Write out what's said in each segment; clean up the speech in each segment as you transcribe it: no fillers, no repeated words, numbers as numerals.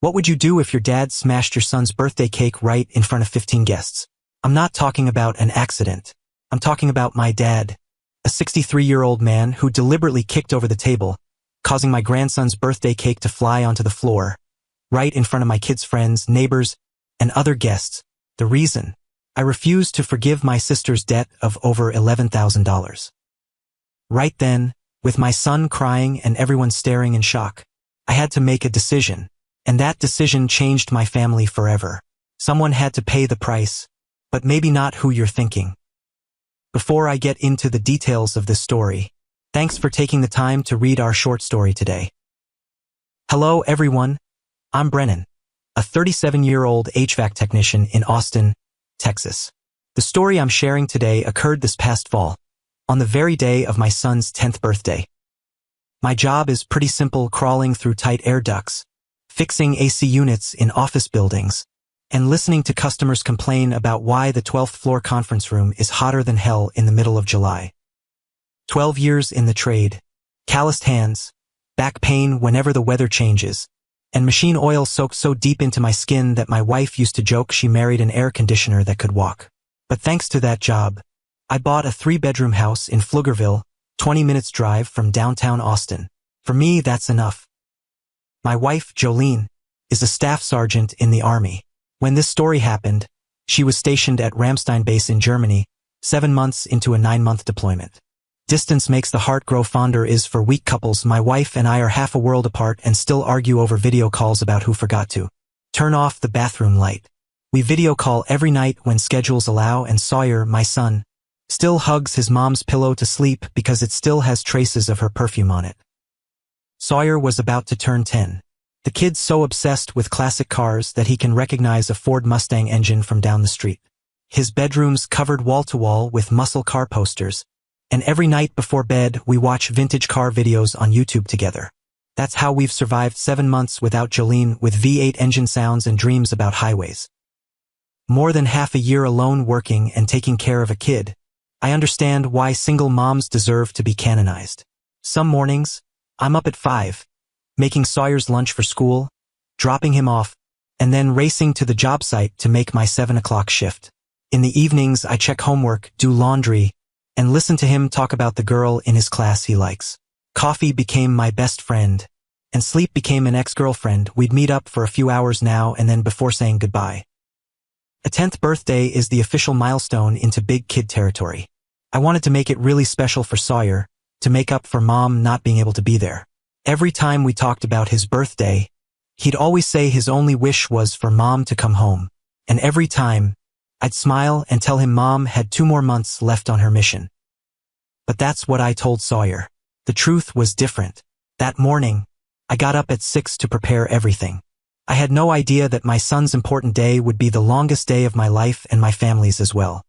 What would you do if your dad smashed your son's birthday cake right in front of 15 guests? I'm not talking about an accident. I'm talking about my dad, a 63-year-old man who deliberately kicked over the table, causing my grandson's birthday cake to fly onto the floor, right in front of my kids' friends, neighbors, and other guests. The reason? I refused to forgive my sister's debt of over $11,000. Right then, with my son crying and everyone staring in shock, I had to make a decision. And that decision changed my family forever. Someone had to pay the price, but maybe not who you're thinking. Before I get into the details of this story, thanks for taking the time to read our short story today. Hello everyone, I'm Brennan, a 37-year-old HVAC technician in Austin, Texas. The story I'm sharing today occurred this past fall, on the very day of my son's 10th birthday. My job is pretty simple, crawling through tight air ducts, fixing AC units in office buildings, and listening to customers complain about why the 12th floor conference room is hotter than hell in the middle of July. 12 years in the trade, calloused hands, back pain whenever the weather changes, and machine oil soaked so deep into my skin that my wife used to joke she married an air conditioner that could walk. But thanks to that job, I bought a 3-bedroom house in Pflugerville, 20 minutes drive from downtown Austin. For me, that's enough. My wife, Jolene, is a staff sergeant in the Army. When this story happened, she was stationed at Ramstein Base in Germany, 7 months into a 9-month deployment. Distance makes the heart grow fonder is for weak couples. My wife and I are half a world apart and still argue over video calls about who forgot to turn off the bathroom light. We video call every night when schedules allow, and Sawyer, my son, still hugs his mom's pillow to sleep because it still has traces of her perfume on it. Sawyer was about to turn 10. The kid's so obsessed with classic cars that he can recognize a Ford Mustang engine from down the street. His bedroom's covered wall-to-wall with muscle car posters, and every night before bed we watch vintage car videos on YouTube together. That's how we've survived 7 months without Jolene, with V8 engine sounds and dreams about highways. More than half a year alone working and taking care of a kid. I understand why single moms deserve to be canonized. Some mornings, I'm up at 5, making Sawyer's lunch for school, dropping him off, and then racing to the job site to make my 7 o'clock shift. In the evenings, I check homework, do laundry, and listen to him talk about the girl in his class he likes. Coffee became my best friend, and sleep became an ex-girlfriend. We'd meet up for a few hours now and then before saying goodbye. A 10th birthday is the official milestone into big kid territory. I wanted to make it really special for Sawyer, to make up for Mom not being able to be there. Every time we talked about his birthday, he'd always say his only wish was for Mom to come home. And every time, I'd smile and tell him Mom had 2 more months left on her mission. But that's what I told Sawyer. The truth was different. That morning, I got up at 6 to prepare everything. I had no idea that my son's important day would be the longest day of my life and my family's as well.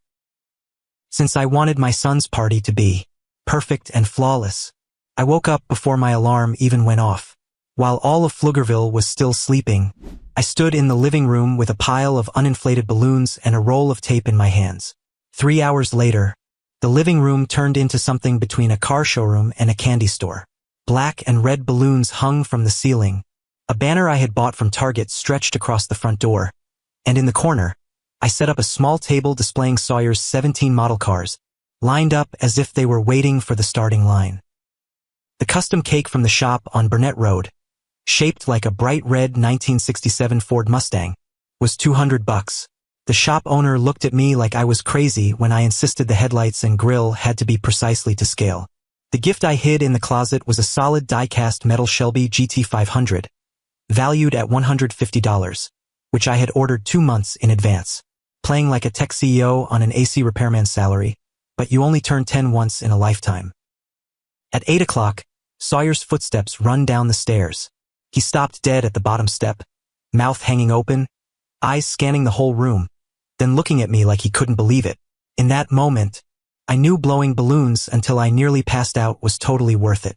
Since I wanted my son's party to be perfect and flawless, I woke up before my alarm even went off. While all of Pflugerville was still sleeping, I stood in the living room with a pile of uninflated balloons and a roll of tape in my hands. 3 hours later, the living room turned into something between a car showroom and a candy store. Black and red balloons hung from the ceiling. A banner I had bought from Target stretched across the front door, and in the corner, I set up a small table displaying Sawyer's 17 model cars, lined up as if they were waiting for the starting line. The custom cake from the shop on Burnett Road, shaped like a bright red 1967 Ford Mustang, was $200. The shop owner looked at me like I was crazy when I insisted the headlights and grille had to be precisely to scale. The gift I hid in the closet was a solid die-cast metal Shelby GT500, valued at $150, which I had ordered 2 months in advance. Playing like a tech CEO on an AC repairman's salary, but you only turn 10 once in a lifetime. At 8 o'clock, Sawyer's footsteps run down the stairs. He stopped dead at the bottom step, mouth hanging open, eyes scanning the whole room, then looking at me like he couldn't believe it. In that moment, I knew blowing balloons until I nearly passed out was totally worth it.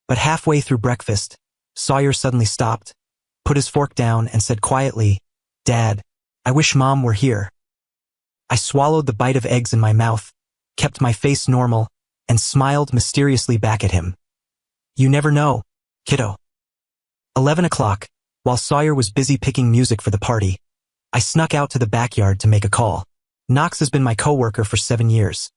But halfway through breakfast, Sawyer suddenly stopped, put his fork down and said quietly, "Dad, I wish Mom were here." I swallowed the bite of eggs in my mouth, kept my face normal, and smiled mysteriously back at him. "You never know, kiddo." 11 o'clock, While Sawyer was busy picking music for the party, I snuck out to the backyard to make a call. Knox has been my coworker for 7 years.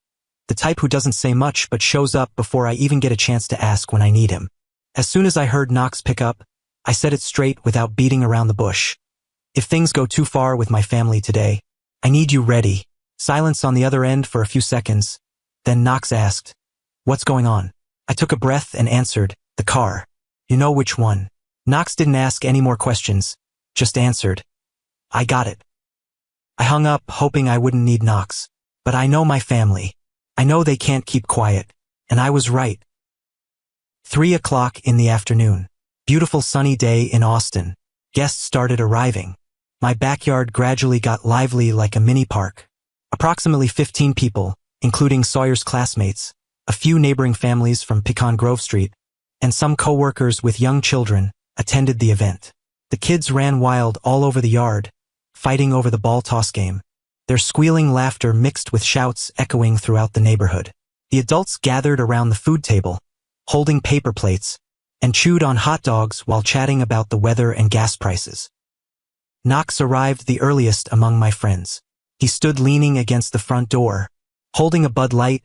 The type who doesn't say much but shows up before I even get a chance to ask when I need him. As soon as I heard Knox pick up, I said it straight without beating around the bush. If things go too far with my family today, I need you ready. Silence on the other end for a few seconds. Then Knox asked, "What's going on?" I took a breath and answered, "The car." "You know which one?" Knox didn't ask any more questions, just answered, "I got it." I hung up, hoping I wouldn't need Knox. But I know my family. I know they can't keep quiet. And I was right. 3 o'clock in the afternoon. Beautiful sunny day in Austin. Guests started arriving. My backyard gradually got lively like a mini park. Approximately 15 people, including Sawyer's classmates, a few neighboring families from Pecan Grove Street, and some co-workers with young children, attended the event. The kids ran wild all over the yard, fighting over the ball toss game. Their squealing laughter mixed with shouts echoing throughout the neighborhood. The adults gathered around the food table, holding paper plates, and chewed on hot dogs while chatting about the weather and gas prices. Knox arrived the earliest among my friends. He stood leaning against the front door, holding a Bud Light,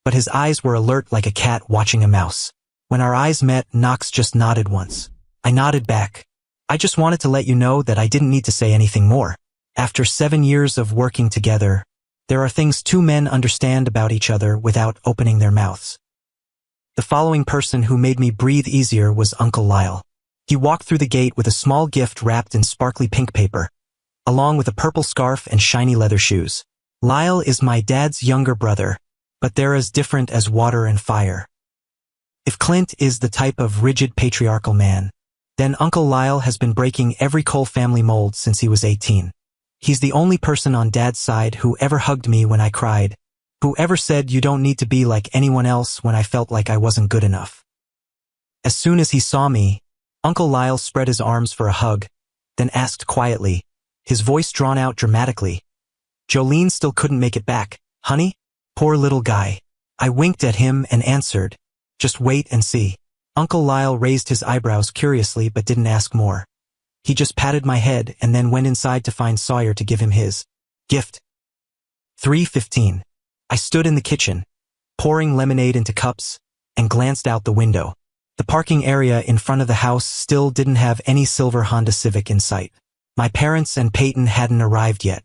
but his eyes were alert like a cat watching a mouse. When our eyes met, Knox just nodded once. I nodded back. I just wanted to let you know that I didn't need to say anything more. After 7 years of working together, there are things two men understand about each other without opening their mouths. The following person who made me breathe easier was Uncle Lyle. He walked through the gate with a small gift wrapped in sparkly pink paper, along with a purple scarf and shiny leather shoes. Lyle is my dad's younger brother, but they're as different as water and fire. If Clint is the type of rigid patriarchal man, then Uncle Lyle has been breaking every Cole family mold since he was 18. He's the only person on Dad's side who ever hugged me when I cried, who ever said you don't need to be like anyone else when I felt like I wasn't good enough. As soon as he saw me, Uncle Lyle spread his arms for a hug, then asked quietly, his voice drawn out dramatically, "Jolene still couldn't make it back, honey?" Poor little guy. I winked at him and answered, "Just wait and see." Uncle Lyle raised his eyebrows curiously but didn't ask more. He just patted my head and then went inside to find Sawyer to give him his gift. 3:15. I stood in the kitchen, pouring lemonade into cups, and glanced out the window. The parking area in front of the house still didn't have any silver Honda Civic in sight. My parents and Peyton hadn't arrived yet.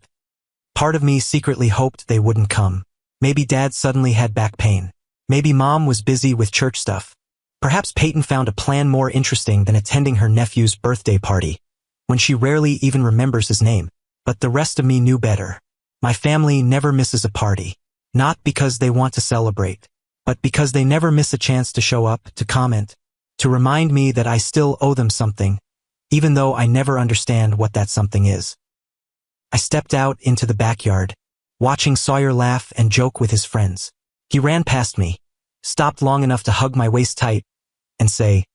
Part of me secretly hoped they wouldn't come. Maybe Dad suddenly had back pain. Maybe Mom was busy with church stuff. Perhaps Peyton found a plan more interesting than attending her nephew's birthday party, when she rarely even remembers his name. But the rest of me knew better. My family never misses a party. Not because they want to celebrate, but because they never miss a chance to show up, to comment, to remind me that I still owe them something, even though I never understand what that something is. I stepped out into the backyard, watching Sawyer laugh and joke with his friends. He ran past me, stopped long enough to hug my waist tight, and say,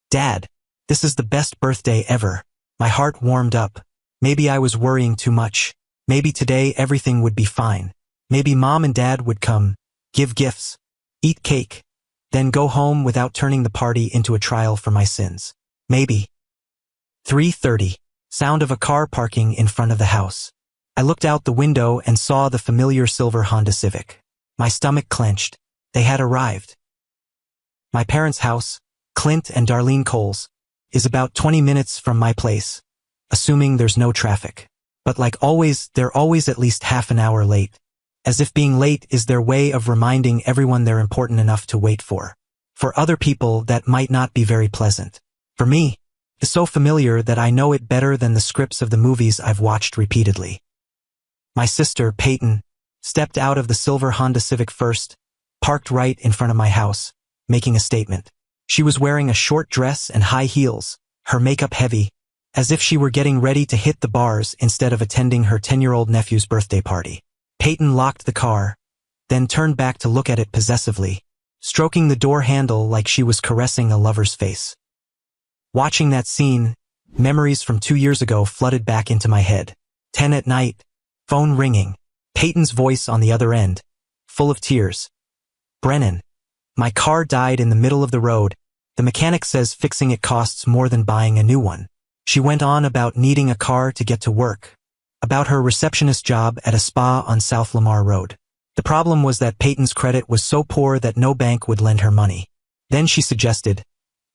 "Dad, this is the best birthday ever." My heart warmed up. Maybe I was worrying too much. Maybe today everything would be fine. Maybe Mom and Dad would come, give gifts, eat cake, then go home without turning the party into a trial for my sins. Maybe. 3:30. Sound of a car parking in front of the house. I looked out the window and saw the familiar silver Honda Civic. My stomach clenched. They had arrived. My parents' house, Clint and Darlene Cole's, is about 20 minutes from my place, assuming there's no traffic. But like always, they're always at least half an hour late, as if being late is their way of reminding everyone they're important enough to wait for. For other people, that might not be very pleasant. For me, it's so familiar that I know it better than the scripts of the movies I've watched repeatedly. My sister, Peyton, stepped out of the silver Honda Civic first, parked right in front of my house, making a statement. She was wearing a short dress and high heels, her makeup heavy, as if she were getting ready to hit the bars instead of attending her 10-year-old nephew's birthday party. Peyton locked the car, then turned back to look at it possessively, stroking the door handle like she was caressing a lover's face. Watching that scene, memories from 2 years ago flooded back into my head. 10 at night, phone ringing, Peyton's voice on the other end, full of tears. "Brennan, my car died in the middle of the road. The mechanic says fixing it costs more than buying a new one. She went on about needing a car to get to work, about her receptionist job at a spa on South Lamar Road. The problem was that Peyton's credit was so poor that no bank would lend her money. Then she suggested,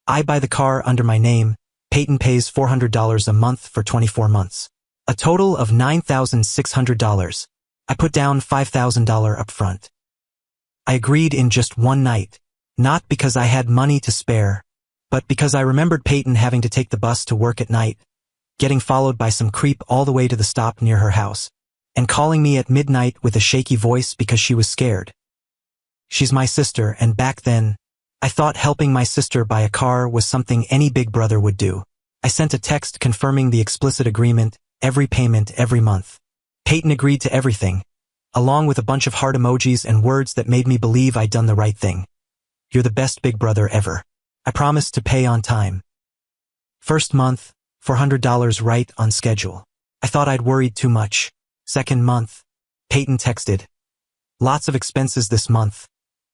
I buy the car under my name, Peyton pays $400 a month for 24 months. A total of $9,600. I put down $5,000 up front. I agreed in just one night, not because I had money to spare, but because I remembered Peyton having to take the bus to work at night, getting followed by some creep all the way to the stop near her house, and calling me at midnight with a shaky voice because she was scared. She's my sister, and back then, I thought helping my sister buy a car was something any big brother would do. I sent a text confirming the explicit agreement, every payment every month. Peyton agreed to everything, along with a bunch of heart emojis and words that made me believe I'd done the right thing. You're the best big brother ever. I promised to pay on time. First month, $400 right on schedule. I thought I'd worried too much. Second month, Peyton texted, lots of expenses this month.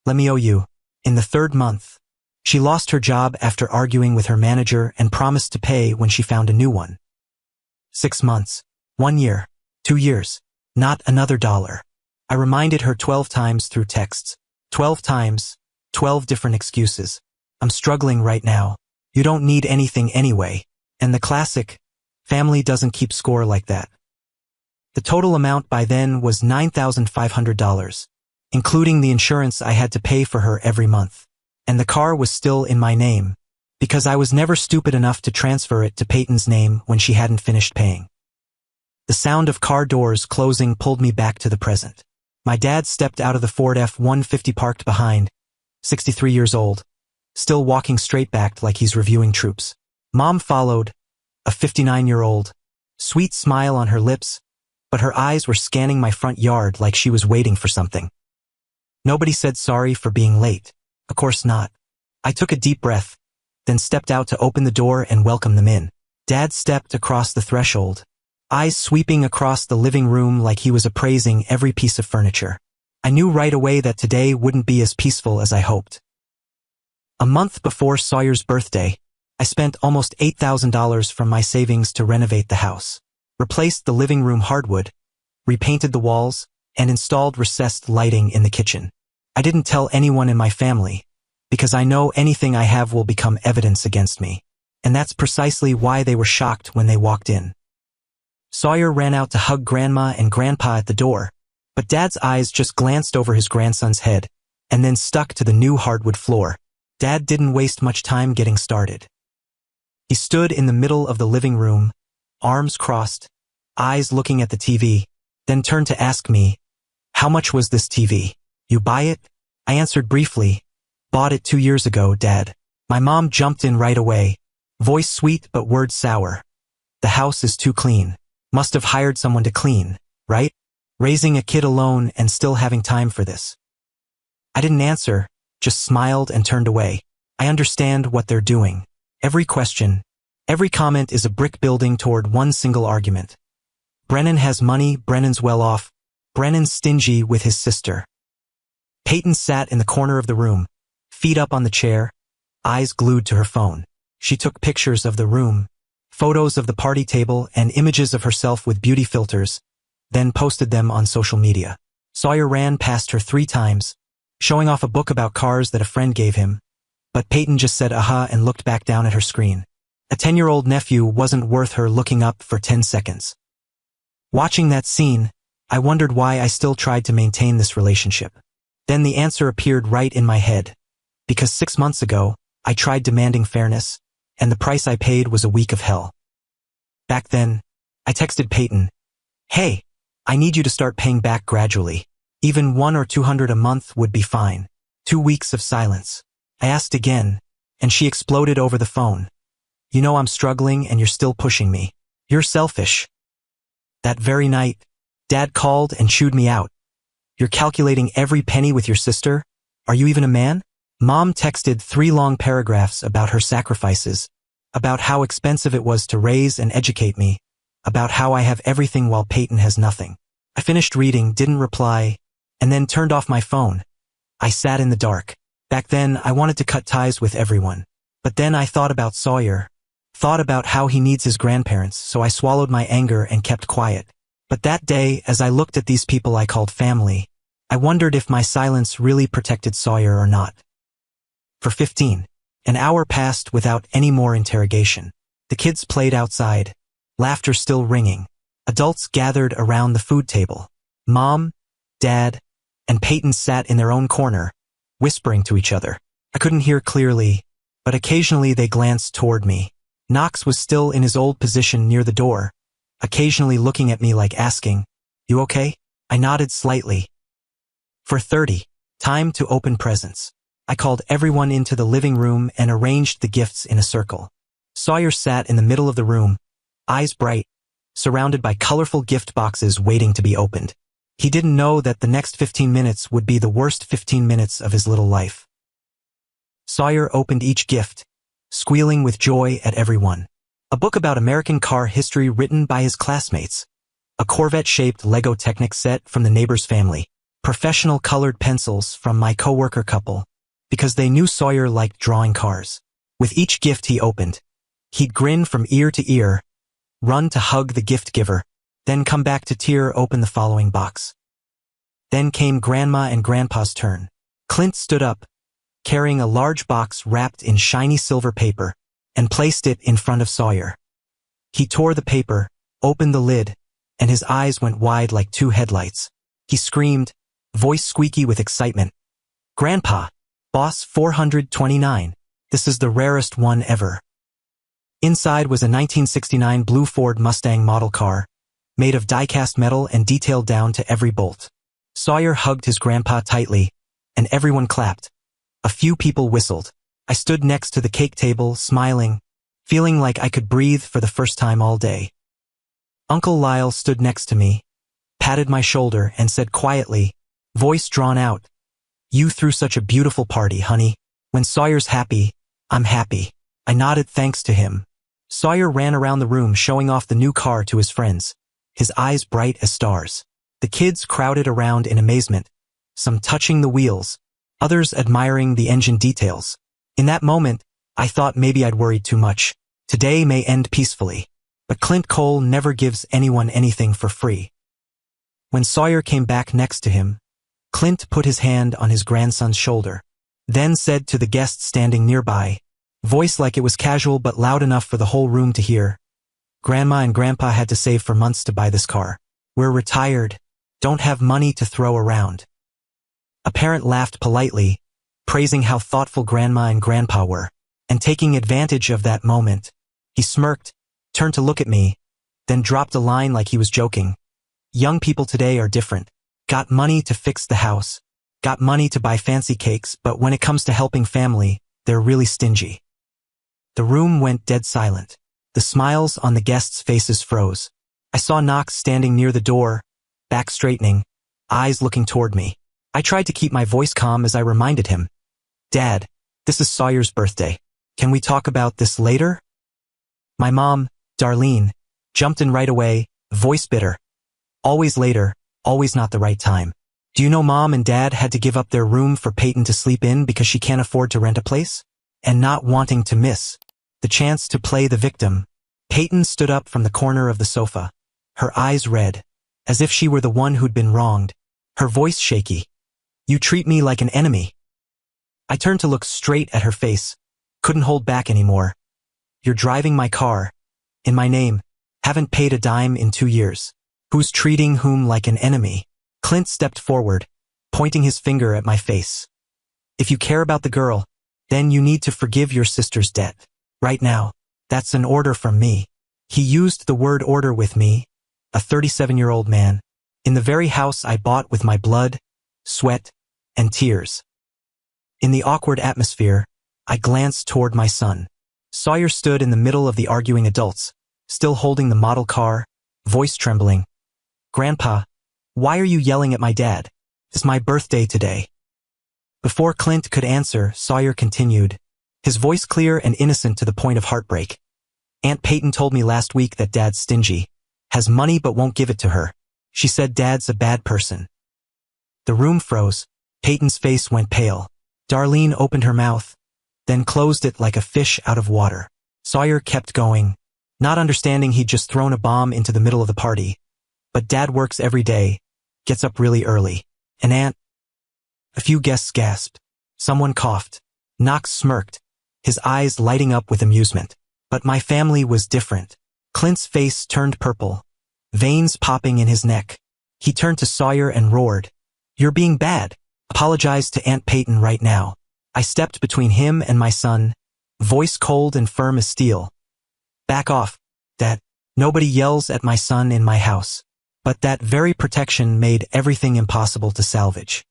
Let me owe you. In the third month, she lost her job after arguing with her manager and promised to pay when she found a new one. 6 months, 1 year, 2 years, not another dollar. I reminded her 12 times through texts. 12 times, 12 different excuses. I'm struggling right now. You don't need anything anyway. And the classic, family doesn't keep score like that. The total amount by then was $9,500, including the insurance I had to pay for her every month. And the car was still in my name, because I was never stupid enough to transfer it to Peyton's name when she hadn't finished paying. The sound of car doors closing pulled me back to the present. My dad stepped out of the Ford F-150 parked behind, 63 years old, still walking straight-backed like he's reviewing troops. Mom followed, a 59-year-old, sweet smile on her lips, but her eyes were scanning my front yard like she was waiting for something. Nobody said sorry for being late. Of course not. I took a deep breath, then stepped out to open the door and welcome them in. Dad stepped across the threshold, eyes sweeping across the living room like he was appraising every piece of furniture. I knew right away that today wouldn't be as peaceful as I hoped. A month before Sawyer's birthday, I spent almost $8,000 from my savings to renovate the house, replaced the living room hardwood, repainted the walls, and installed recessed lighting in the kitchen. I didn't tell anyone in my family, because I know anything I have will become evidence against me. And that's precisely why they were shocked when they walked in. Sawyer ran out to hug Grandma and Grandpa at the door, but Dad's eyes just glanced over his grandson's head, and then stuck to the new hardwood floor. Dad didn't waste much time getting started. He stood in the middle of the living room, arms crossed, eyes looking at the TV, then turned to ask me, how much was this TV? You buy it? I answered briefly, bought it 2 years ago, Dad. My mom jumped in right away, voice sweet but words sour. The house is too clean. Must have hired someone to clean, right? Raising a kid alone and still having time for this. I didn't answer, just smiled and turned away. I understand what they're doing. Every question, every comment is a brick building toward one single argument. Brennan has money, Brennan's well off, Brennan's stingy with his sister. Peyton sat in the corner of the room, feet up on the chair, eyes glued to her phone. She took pictures of the room, photos of the party table and images of herself with beauty filters, then posted them on social media. Sawyer ran past her 3 times, showing off a book about cars that a friend gave him, but Peyton just said aha and looked back down at her screen. A 10-year-old nephew wasn't worth her looking up for 10 seconds. Watching that scene, I wondered why I still tried to maintain this relationship. Then the answer appeared right in my head, because 6 months ago, I tried demanding fairness, and the price I paid was a week of hell. Back then, I texted Peyton, hey, I need you to start paying back gradually. Even $100 or $200 a month would be fine. 2 weeks of silence. I asked again, and she exploded over the phone. You know I'm struggling and you're still pushing me. You're selfish. That very night, Dad called and chewed me out. You're calculating every penny with your sister? Are you even a man? Mom texted 3 long paragraphs about her sacrifices, about how expensive it was to raise and educate me, about how I have everything while Peyton has nothing. I finished reading, didn't reply, and then turned off my phone. I sat in the dark. Back then, I wanted to cut ties with everyone. But then I thought about Sawyer, thought about how he needs his grandparents, so I swallowed my anger and kept quiet. But that day, as I looked at these people I called family, I wondered if my silence really protected Sawyer or not. For 15. An hour passed without any more interrogation. The kids played outside, laughter still ringing. Adults gathered around the food table. Mom, Dad, and Peyton sat in their own corner, whispering to each other. I couldn't hear clearly, but occasionally they glanced toward me. Knox was still in his old position near the door, occasionally looking at me like asking, "You okay?" I nodded slightly. For 30. Time to open presents. I called everyone into the living room and arranged the gifts in a circle. Sawyer sat in the middle of the room, eyes bright, surrounded by colorful gift boxes waiting to be opened. He didn't know that the next 15 minutes would be the worst 15 minutes of his little life. Sawyer opened each gift, squealing with joy at every one. A book about American car history written by his classmates. A Corvette-shaped Lego Technic set from the neighbor's family. Professional colored pencils from my coworker couple, because they knew Sawyer liked drawing cars. With each gift he opened, he'd grin from ear to ear, run to hug the gift giver, then come back to tear open the following box. Then came Grandma and Grandpa's turn. Clint stood up, carrying a large box wrapped in shiny silver paper, and placed it in front of Sawyer. He tore the paper, opened the lid, and his eyes went wide like two headlights. He screamed, voice squeaky with excitement, "Grandpa, Boss 429, this is the rarest one ever." Inside was a 1969 blue Ford Mustang model car, made of die-cast metal and detailed down to every bolt. Sawyer hugged his grandpa tightly, and everyone clapped. A few people whistled. I stood next to the cake table, smiling, feeling like I could breathe for the first time all day. Uncle Lyle stood next to me, patted my shoulder, and said quietly, voice drawn out, "You threw such a beautiful party, honey. When Sawyer's happy, I'm happy." I nodded thanks to him. Sawyer ran around the room showing off the new car to his friends, his eyes bright as stars. The kids crowded around in amazement, some touching the wheels, others admiring the engine details. In that moment, I thought maybe I'd worried too much. Today may end peacefully. But Clint Cole never gives anyone anything for free. When Sawyer came back next to him, Clint put his hand on his grandson's shoulder, then said to the guest standing nearby, voice like it was casual but loud enough for the whole room to hear, "Grandma and Grandpa had to save for months to buy this car. We're retired, don't have money to throw around." A parent laughed politely, praising how thoughtful Grandma and Grandpa were, and taking advantage of that moment, he smirked, turned to look at me, then dropped a line like he was joking. "Young people today are different. Got money to fix the house, got money to buy fancy cakes, but when it comes to helping family, they're really stingy." The room went dead silent. The smiles on the guests' faces froze. I saw Knox standing near the door, back straightening, eyes looking toward me. I tried to keep my voice calm as I reminded him, "Dad, this is Sawyer's birthday. Can we talk about this later?" My mom, Darlene, jumped in right away, voice bitter. "Always later, always not the right time. Do you know Mom and Dad had to give up their room for Peyton to sleep in because she can't afford to rent a place?" And not wanting to miss the chance to play the victim, Peyton stood up from the corner of the sofa, her eyes red, as if she were the one who'd been wronged, her voice shaky. "You treat me like an enemy." I turned to look straight at her face, couldn't hold back anymore. "You're driving my car, in my name, haven't paid a dime in 2 years. Who's treating whom like an enemy?" Clint stepped forward, pointing his finger at my face. "If you care about the girl, then you need to forgive your sister's debt. Right now, that's an order from me." He used the word order with me, a 37-year-old man, in the very house I bought with my blood, sweat, and tears. In the awkward atmosphere, I glanced toward my son. Sawyer stood in the middle of the arguing adults, still holding the model car, voice trembling. "Grandpa, why are you yelling at my dad? It's my birthday today." Before Clint could answer, Sawyer continued, his voice clear and innocent to the point of heartbreak. "Aunt Peyton told me last week that Dad's stingy, has money but won't give it to her. She said Dad's a bad person." The room froze. Peyton's face went pale. Darlene opened her mouth, then closed it like a fish out of water. Sawyer kept going, not understanding he'd just thrown a bomb into the middle of the party. But Dad works every day, gets up really early. An aunt. A few guests gasped. Someone coughed. Knox smirked, his eyes lighting up with amusement. But my family was different. Clint's face turned purple, veins popping in his neck. He turned to Sawyer and roared, "You're being bad. Apologize to Aunt Peyton right now." I stepped between him and my son, voice cold and firm as steel. "Back off, Dad. Nobody yells at my son in my house." But that very protection made everything impossible to salvage.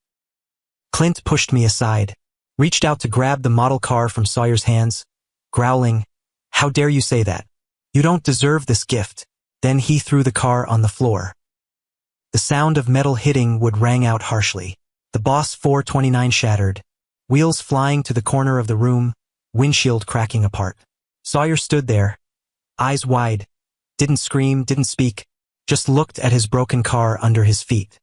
Clint pushed me aside, reached out to grab the model car from Sawyer's hands, growling, "How dare you say that? You don't deserve this gift." Then he threw the car on the floor. The sound of metal hitting wood rang out harshly. The Boss 429 shattered, wheels flying to the corner of the room, windshield cracking apart. Sawyer stood there, eyes wide, didn't scream, didn't speak, just looked at his broken car under his feet.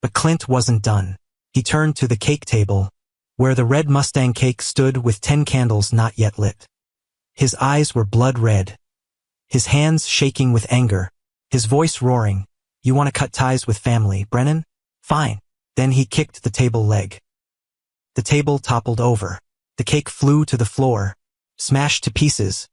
But Clint wasn't done. He turned to the cake table, where the red Mustang cake stood with 10 candles not yet lit. His eyes were blood red, his hands shaking with anger, his voice roaring, "You want to cut ties with family, Brennan? Fine." Then he kicked the table leg. The table toppled over. The cake flew to the floor, smashed to pieces.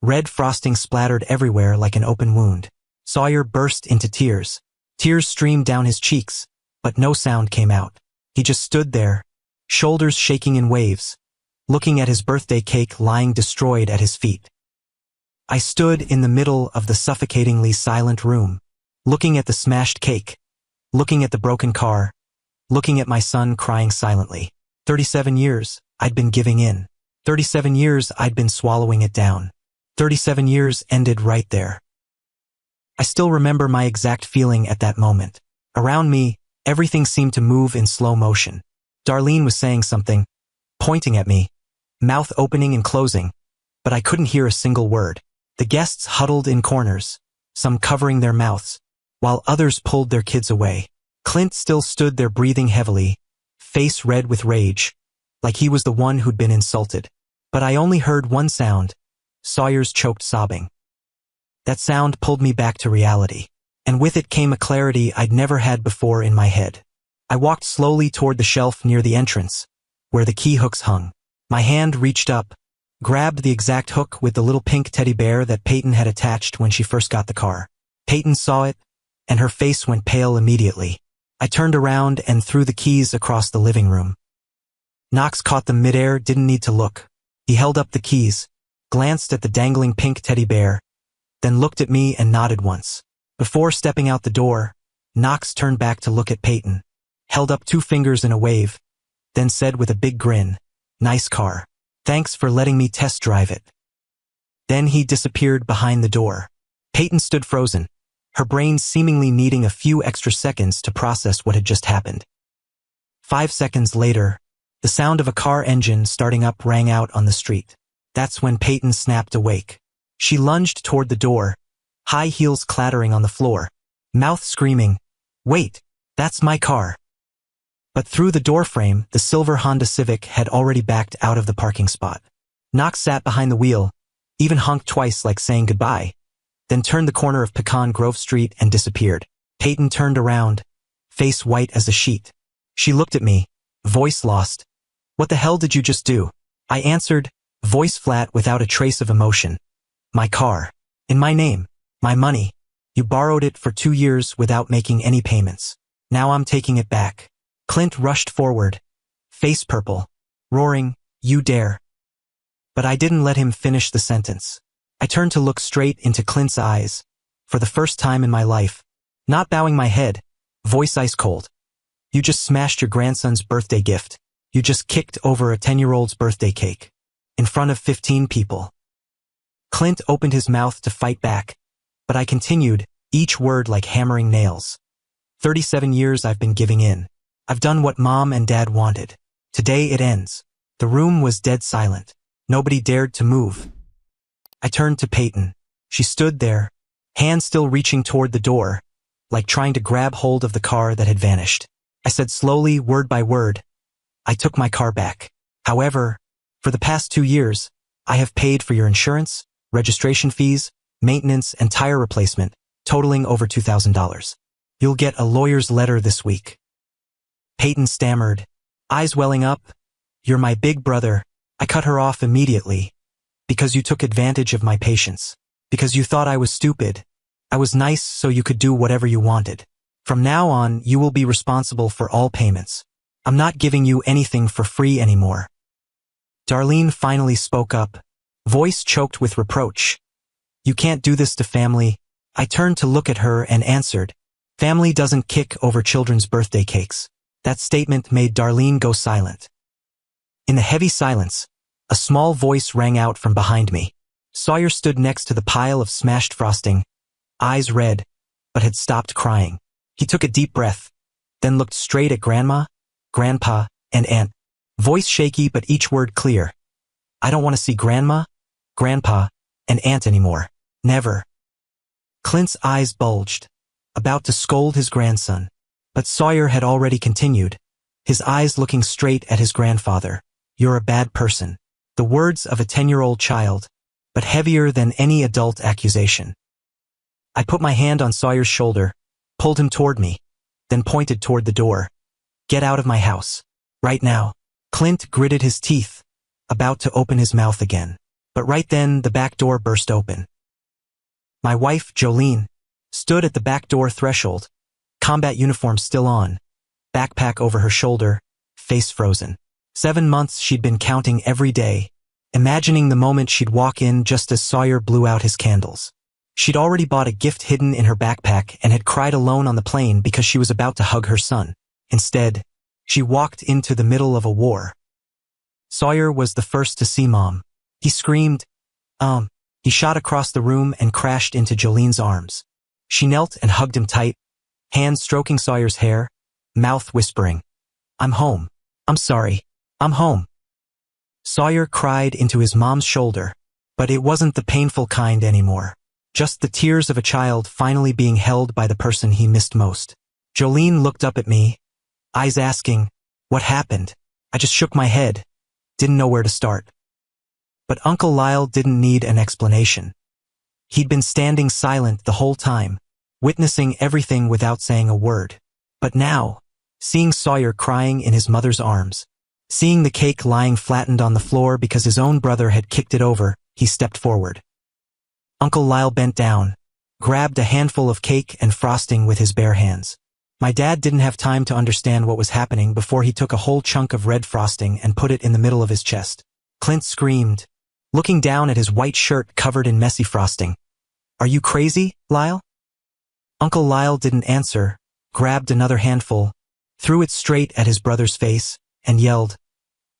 Red frosting splattered everywhere like an open wound. Sawyer burst into tears. Tears streamed down his cheeks, but no sound came out. He just stood there, shoulders shaking in waves, looking at his birthday cake lying destroyed at his feet. I stood in the middle of the suffocatingly silent room, looking at the smashed cake, looking at the broken car, looking at my son crying silently. 37 years, I'd been giving in. 37 years, I'd been swallowing it down. 37 years ended right there. I still remember my exact feeling at that moment. Around me, everything seemed to move in slow motion. Darlene was saying something, pointing at me, mouth opening and closing, but I couldn't hear a single word. The guests huddled in corners, some covering their mouths, while others pulled their kids away. Clint still stood there breathing heavily, face red with rage, like he was the one who'd been insulted. But I only heard one sound, Sawyer's choked sobbing. That sound pulled me back to reality, and with it came a clarity I'd never had before in my head. I walked slowly toward the shelf near the entrance, where the key hooks hung. My hand reached up, grabbed the exact hook with the little pink teddy bear that Peyton had attached when she first got the car. Peyton saw it, and her face went pale immediately. I turned around and threw the keys across the living room. Knox caught them midair, didn't need to look. He held up the keys, glanced at the dangling pink teddy bear, then looked at me and nodded once. Before stepping out the door, Knox turned back to look at Peyton, held up 2 fingers in a wave, then said with a big grin, "Nice car. Thanks for letting me test drive it." Then he disappeared behind the door. Peyton stood frozen, her brain seemingly needing a few extra seconds to process what had just happened. 5 seconds later, the sound of a car engine starting up rang out on the street. That's when Peyton snapped awake. She lunged toward the door, high heels clattering on the floor, mouth screaming, "Wait, that's my car." But through the doorframe, the silver Honda Civic had already backed out of the parking spot. Knox sat behind the wheel, even honked twice like saying goodbye, then turned the corner of Pecan Grove Street and disappeared. Peyton turned around, face white as a sheet. She looked at me, voice lost. "What the hell did you just do?" I answered, voice flat without a trace of emotion. "My car. In my name. My money. You borrowed it for 2 years without making any payments. Now I'm taking it back." Clint rushed forward, face purple, roaring, "You dare." But I didn't let him finish the sentence. I turned to look straight into Clint's eyes, for the first time in my life, not bowing my head, voice ice cold. "You just smashed your grandson's birthday gift. You just kicked over a 10-year-old's birthday cake. In front of 15 people. Clint opened his mouth to fight back, but I continued, each word like hammering nails. 37 years I've been giving in. I've done what Mom and Dad wanted. Today it ends. The room was dead silent. Nobody dared to move. I turned to Peyton. She stood there, hand still reaching toward the door, like trying to grab hold of the car that had vanished. I said slowly, word by word, "I took my car back. However, for the past 2 years, I have paid for your insurance, registration fees, maintenance, and tire replacement, totaling over $2,000. You'll get a lawyer's letter this week. Peyton stammered, eyes welling up. You're my big brother. I cut her off immediately. Because you took advantage of my patience. Because you thought I was stupid. I was nice so you could do whatever you wanted. From now on, you will be responsible for all payments. I'm not giving you anything for free anymore. Darlene finally spoke up, voice choked with reproach. You can't do this to family. I turned to look at her and answered, family doesn't kick over children's birthday cakes. That statement made Darlene go silent. In the heavy silence, a small voice rang out from behind me. Sawyer stood next to the pile of smashed frosting, eyes red, but had stopped crying. He took a deep breath, then looked straight at Grandma, Grandpa, and Aunt, voice shaky but each word clear. I don't want to see Grandma, Grandpa, and Aunt anymore. Never. Clint's eyes bulged, about to scold his grandson. But Sawyer had already continued, his eyes looking straight at his grandfather. You're a bad person. The words of a 10-year-old child, but heavier than any adult accusation. I put my hand on Sawyer's shoulder, pulled him toward me, then pointed toward the door. Get out of my house. Right now. Clint gritted his teeth, about to open his mouth again. But right then, the back door burst open. My wife, Jolene, stood at the back door threshold, combat uniform still on, backpack over her shoulder, face frozen. 7 months she'd been counting every day, imagining the moment she'd walk in just as Sawyer blew out his candles. She'd already bought a gift hidden in her backpack and had cried alone on the plane because she was about to hug her son. Instead, she walked into the middle of a war. Sawyer was the first to see Mom. He screamed, He shot across the room and crashed into Jolene's arms. She knelt and hugged him tight, hands stroking Sawyer's hair, mouth whispering, I'm home. I'm sorry. I'm home. Sawyer cried into his mom's shoulder, but it wasn't the painful kind anymore. Just the tears of a child finally being held by the person he missed most. Jolene looked up at me, eyes asking, what happened? I just shook my head, didn't know where to start. But Uncle Lyle didn't need an explanation. He'd been standing silent the whole time, witnessing everything without saying a word. But now, seeing Sawyer crying in his mother's arms, seeing the cake lying flattened on the floor because his own brother had kicked it over, he stepped forward. Uncle Lyle bent down, grabbed a handful of cake and frosting with his bare hands. My dad didn't have time to understand what was happening before he took a whole chunk of red frosting and put it in the middle of his chest. Clint screamed, looking down at his white shirt covered in messy frosting. Are you crazy, Lyle? Uncle Lyle didn't answer, grabbed another handful, threw it straight at his brother's face, and yelled,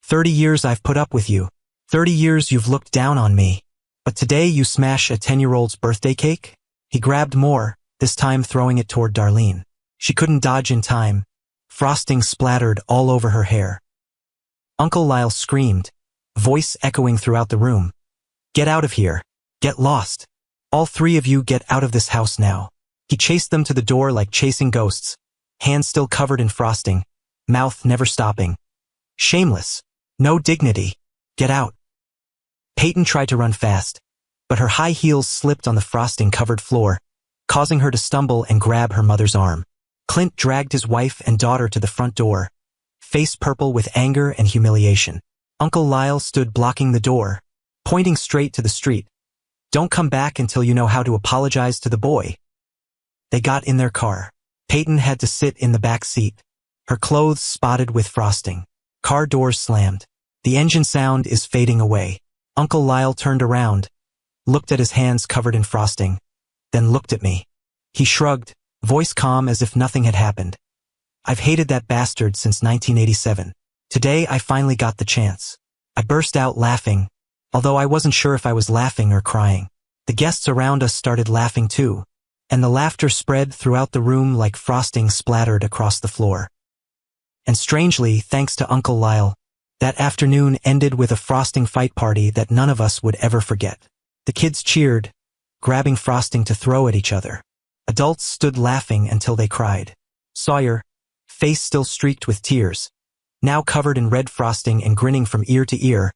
30 years I've put up with you. 30 years you've looked down on me. But today you smash a 10-year-old's birthday cake? He grabbed more, this time throwing it toward Darlene. She couldn't dodge in time. Frosting splattered all over her hair. Uncle Lyle screamed, voice echoing throughout the room. Get out of here. Get lost. All three of you get out of this house now. He chased them to the door like chasing ghosts, hands still covered in frosting, mouth never stopping. Shameless. No dignity. Get out. Peyton tried to run fast, but her high heels slipped on the frosting-covered floor, causing her to stumble and grab her mother's arm. Clint dragged his wife and daughter to the front door, face purple with anger and humiliation. Uncle Lyle stood blocking the door, pointing straight to the street. Don't come back until you know how to apologize to the boy. They got in their car. Peyton had to sit in the back seat, her clothes spotted with frosting. Car doors slammed. The engine sound is fading away. Uncle Lyle turned around, looked at his hands covered in frosting, then looked at me. He shrugged, voice calm as if nothing had happened. I've hated that bastard since 1987. Today I finally got the chance. I burst out laughing, although I wasn't sure if I was laughing or crying. The guests around us started laughing too, and the laughter spread throughout the room like frosting splattered across the floor. And strangely, thanks to Uncle Lyle, that afternoon ended with a frosting fight party that none of us would ever forget. The kids cheered, grabbing frosting to throw at each other. Adults stood laughing until they cried. Sawyer, face still streaked with tears, now covered in red frosting and grinning from ear to ear,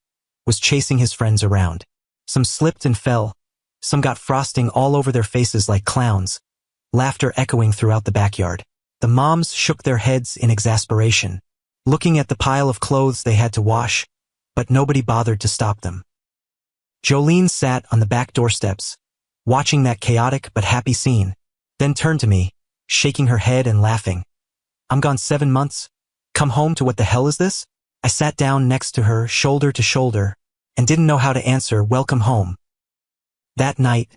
was chasing his friends around. Some slipped and fell, some got frosting all over their faces like clowns, laughter echoing throughout the backyard. The moms shook their heads in exasperation, looking at the pile of clothes they had to wash, but nobody bothered to stop them. Jolene sat on the back doorsteps, watching that chaotic but happy scene, then turned to me, shaking her head and laughing. "I'm gone 7 months? Come home to what the hell is this?" I sat down next to her, shoulder to shoulder, and didn't know how to answer welcome home. That night,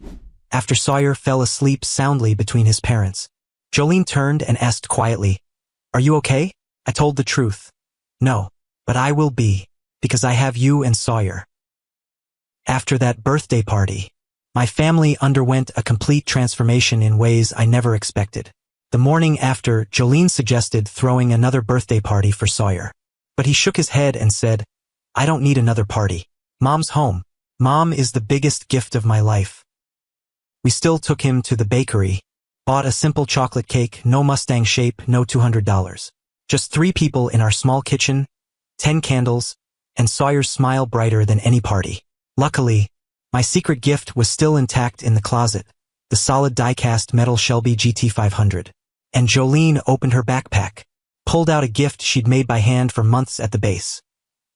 after Sawyer fell asleep soundly between his parents, Jolene turned and asked quietly, "Are you okay?" I told the truth. "No, but I will be, because I have you and Sawyer." After that birthday party, my family underwent a complete transformation in ways I never expected. The morning after, Jolene suggested throwing another birthday party for Sawyer. But he shook his head and said, "I don't need another party. Mom's home. Mom is the biggest gift of my life." We still took him to the bakery, bought a simple chocolate cake, no Mustang shape, no $200. Just 3 people in our small kitchen, 10 candles, and Sawyer's smile brighter than any party. Luckily, my secret gift was still intact in the closet, the solid die-cast metal Shelby GT500. And Jolene opened her backpack, pulled out a gift she'd made by hand for months at the base.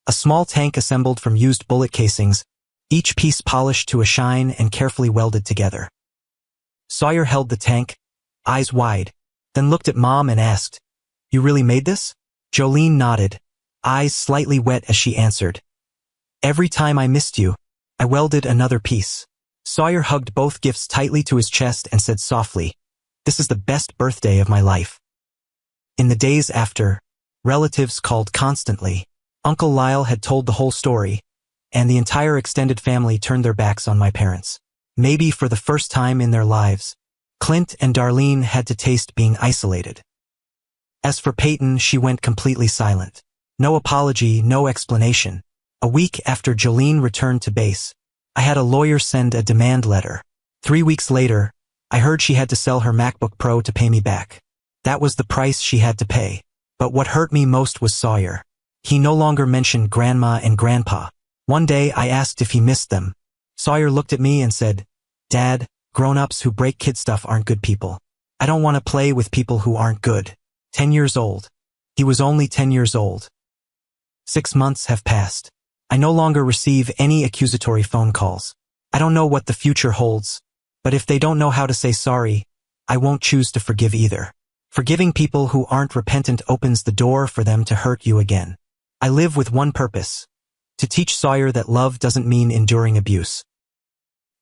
A small tank assembled from used bullet casings, each piece polished to a shine and carefully welded together. Sawyer held the tank, eyes wide, then looked at Mom and asked, "You really made this?" Jolene nodded, eyes slightly wet as she answered, "Every time I missed you, I welded another piece." Sawyer hugged both gifts tightly to his chest and said softly, "This is the best birthday of my life." In the days after, relatives called constantly. Uncle Lyle had told the whole story, and the entire extended family turned their backs on my parents. Maybe for the first time in their lives, Clint and Darlene had to taste being isolated. As for Peyton, she went completely silent. No apology, no explanation. A week after Jolene returned to base, I had a lawyer send a demand letter. 3 weeks later, I heard she had to sell her MacBook Pro to pay me back. That was the price she had to pay. But what hurt me most was Sawyer. He no longer mentioned Grandma and Grandpa. One day I asked if he missed them. Sawyer looked at me and said, "Dad, grown-ups who break kid stuff aren't good people. I don't want to play with people who aren't good." 10 years old. He was only 10 years old. 6 months have passed. I no longer receive any accusatory phone calls. I don't know what the future holds, but if they don't know how to say sorry, I won't choose to forgive either. Forgiving people who aren't repentant opens the door for them to hurt you again. I live with one purpose: to teach Sawyer that love doesn't mean enduring abuse.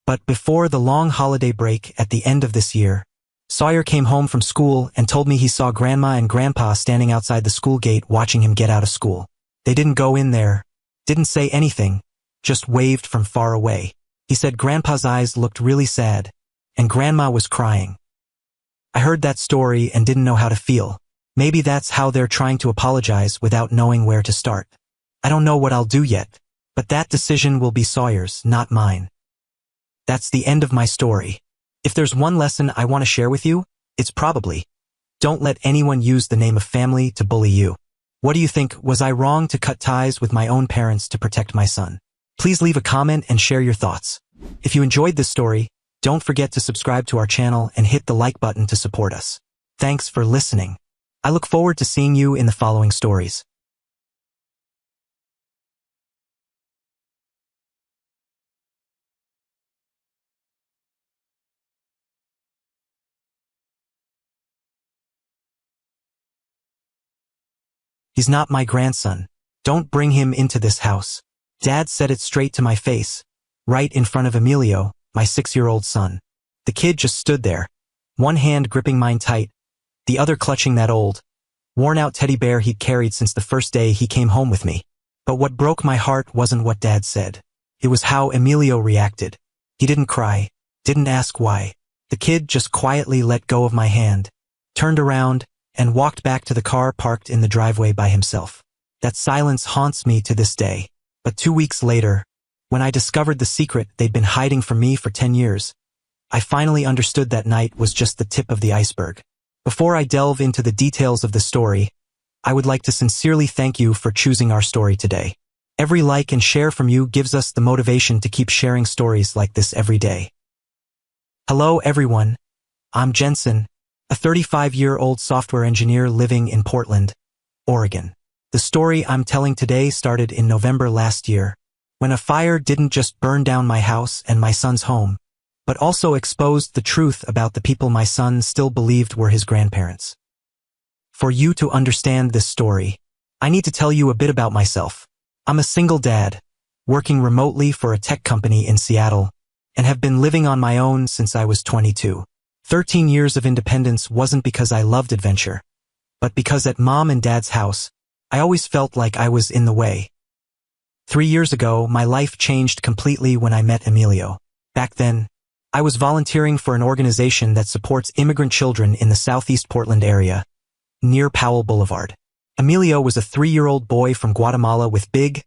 But before the long holiday break at the end of this year, Sawyer came home from school and told me he saw Grandma and Grandpa standing outside the school gate watching him get out of school. They didn't go in there, didn't say anything, just waved from far away. He said Grandpa's eyes looked really sad, and Grandma was crying. I heard that story and didn't know how to feel. Maybe that's how they're trying to apologize without knowing where to start. I don't know what I'll do yet, but that decision will be Sawyer's, not mine. That's the end of my story. If there's one lesson I want to share with you, it's probably, don't let anyone use the name of family to bully you. What do you think? Was I wrong to cut ties with my own parents to protect my son? Please leave a comment and share your thoughts. If you enjoyed this story, don't forget to subscribe to our channel and hit the like button to support us. Thanks for listening. I look forward to seeing you in the following stories. He's not my grandson. Don't bring him into this house. Dad said it straight to my face, right in front of Emilio, my 6-year-old son. The kid just stood there, one hand gripping mine tight, the other clutching that old, worn-out teddy bear he'd carried since the first day he came home with me. But what broke my heart wasn't what Dad said. It was how Emilio reacted. He didn't cry, didn't ask why. The kid just quietly let go of my hand, turned around, and walked back to the car parked in the driveway by himself. That silence haunts me to this day. But 2 weeks later, when I discovered the secret they'd been hiding from me for 10 years, I finally understood that night was just the tip of the iceberg. Before I delve into the details of the story, I would like to sincerely thank you for choosing our story today. Every like and share from you gives us the motivation to keep sharing stories like this every day. Hello everyone, I'm Jensen, a 35-year-old software engineer living in Portland, Oregon. The story I'm telling today started in November last year, when a fire didn't just burn down my house and my son's home, but also exposed the truth about the people my son still believed were his grandparents. For you to understand this story, I need to tell you a bit about myself. I'm a single dad, working remotely for a tech company in Seattle, and have been living on my own since I was 22. 13 years of independence wasn't because I loved adventure, but because at mom and dad's house, I always felt like I was in the way. 3 years ago, my life changed completely when I met Emilio. Back then, I was volunteering for an organization that supports immigrant children in the southeast Portland area, near Powell Boulevard. Emilio was a 3-year-old boy from Guatemala with big,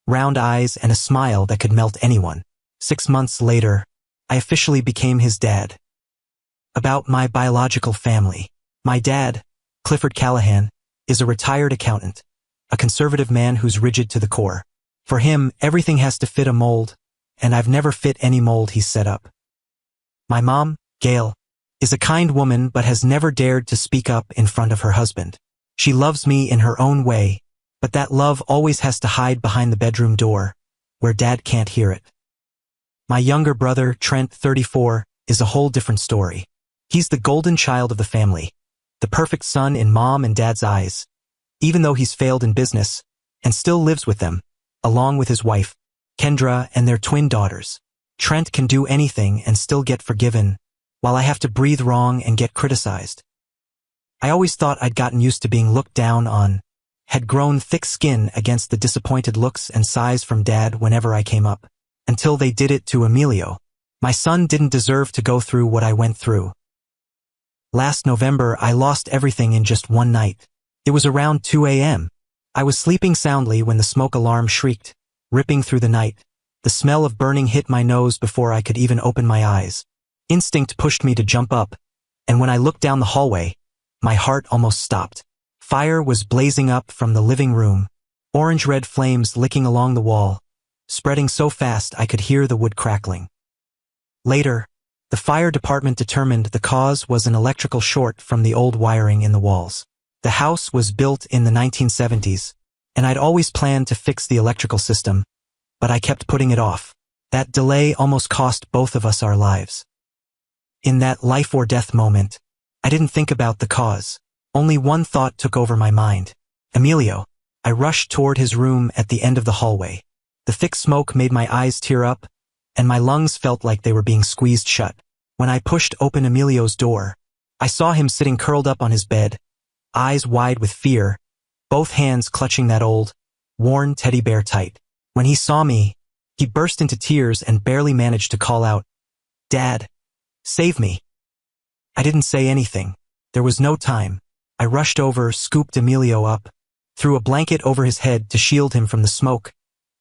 round eyes and a smile that could melt anyone. 6 months later, I officially became his dad. About my biological family. My dad, Clifford Callahan, is a retired accountant, a conservative man who's rigid to the core. For him, everything has to fit a mold, and I've never fit any mold he's set up. My mom, Gail, is a kind woman but has never dared to speak up in front of her husband. She loves me in her own way, but that love always has to hide behind the bedroom door, where dad can't hear it. My younger brother, Trent, 34, is a whole different story. He's the golden child of the family, the perfect son in mom and dad's eyes, even though he's failed in business, and still lives with them, along with his wife, Kendra, and their twin daughters. Trent can do anything and still get forgiven, while I have to breathe wrong and get criticized. I always thought I'd gotten used to being looked down on, had grown thick skin against the disappointed looks and sighs from dad whenever I came up, until they did it to Emilio. My son didn't deserve to go through what I went through. Last November, I lost everything in just one night. It was around 2 a.m. I was sleeping soundly when the smoke alarm shrieked, ripping through the night. The smell of burning hit my nose before I could even open my eyes. Instinct pushed me to jump up, and when I looked down the hallway, my heart almost stopped. Fire was blazing up from the living room, orange-red flames licking along the wall, spreading so fast I could hear the wood crackling. Later, the fire department determined the cause was an electrical short from the old wiring in the walls. The house was built in the 1970s, and I'd always planned to fix the electrical system, but I kept putting it off. That delay almost cost both of us our lives. In that life or death moment, I didn't think about the cause. Only one thought took over my mind. Emilio. I rushed toward his room at the end of the hallway. The thick smoke made my eyes tear up, and my lungs felt like they were being squeezed shut. When I pushed open Emilio's door, I saw him sitting curled up on his bed, eyes wide with fear, both hands clutching that old, worn teddy bear tight. When he saw me, he burst into tears and barely managed to call out, "Dad, save me." I didn't say anything. There was no time. I rushed over, scooped Emilio up, threw a blanket over his head to shield him from the smoke,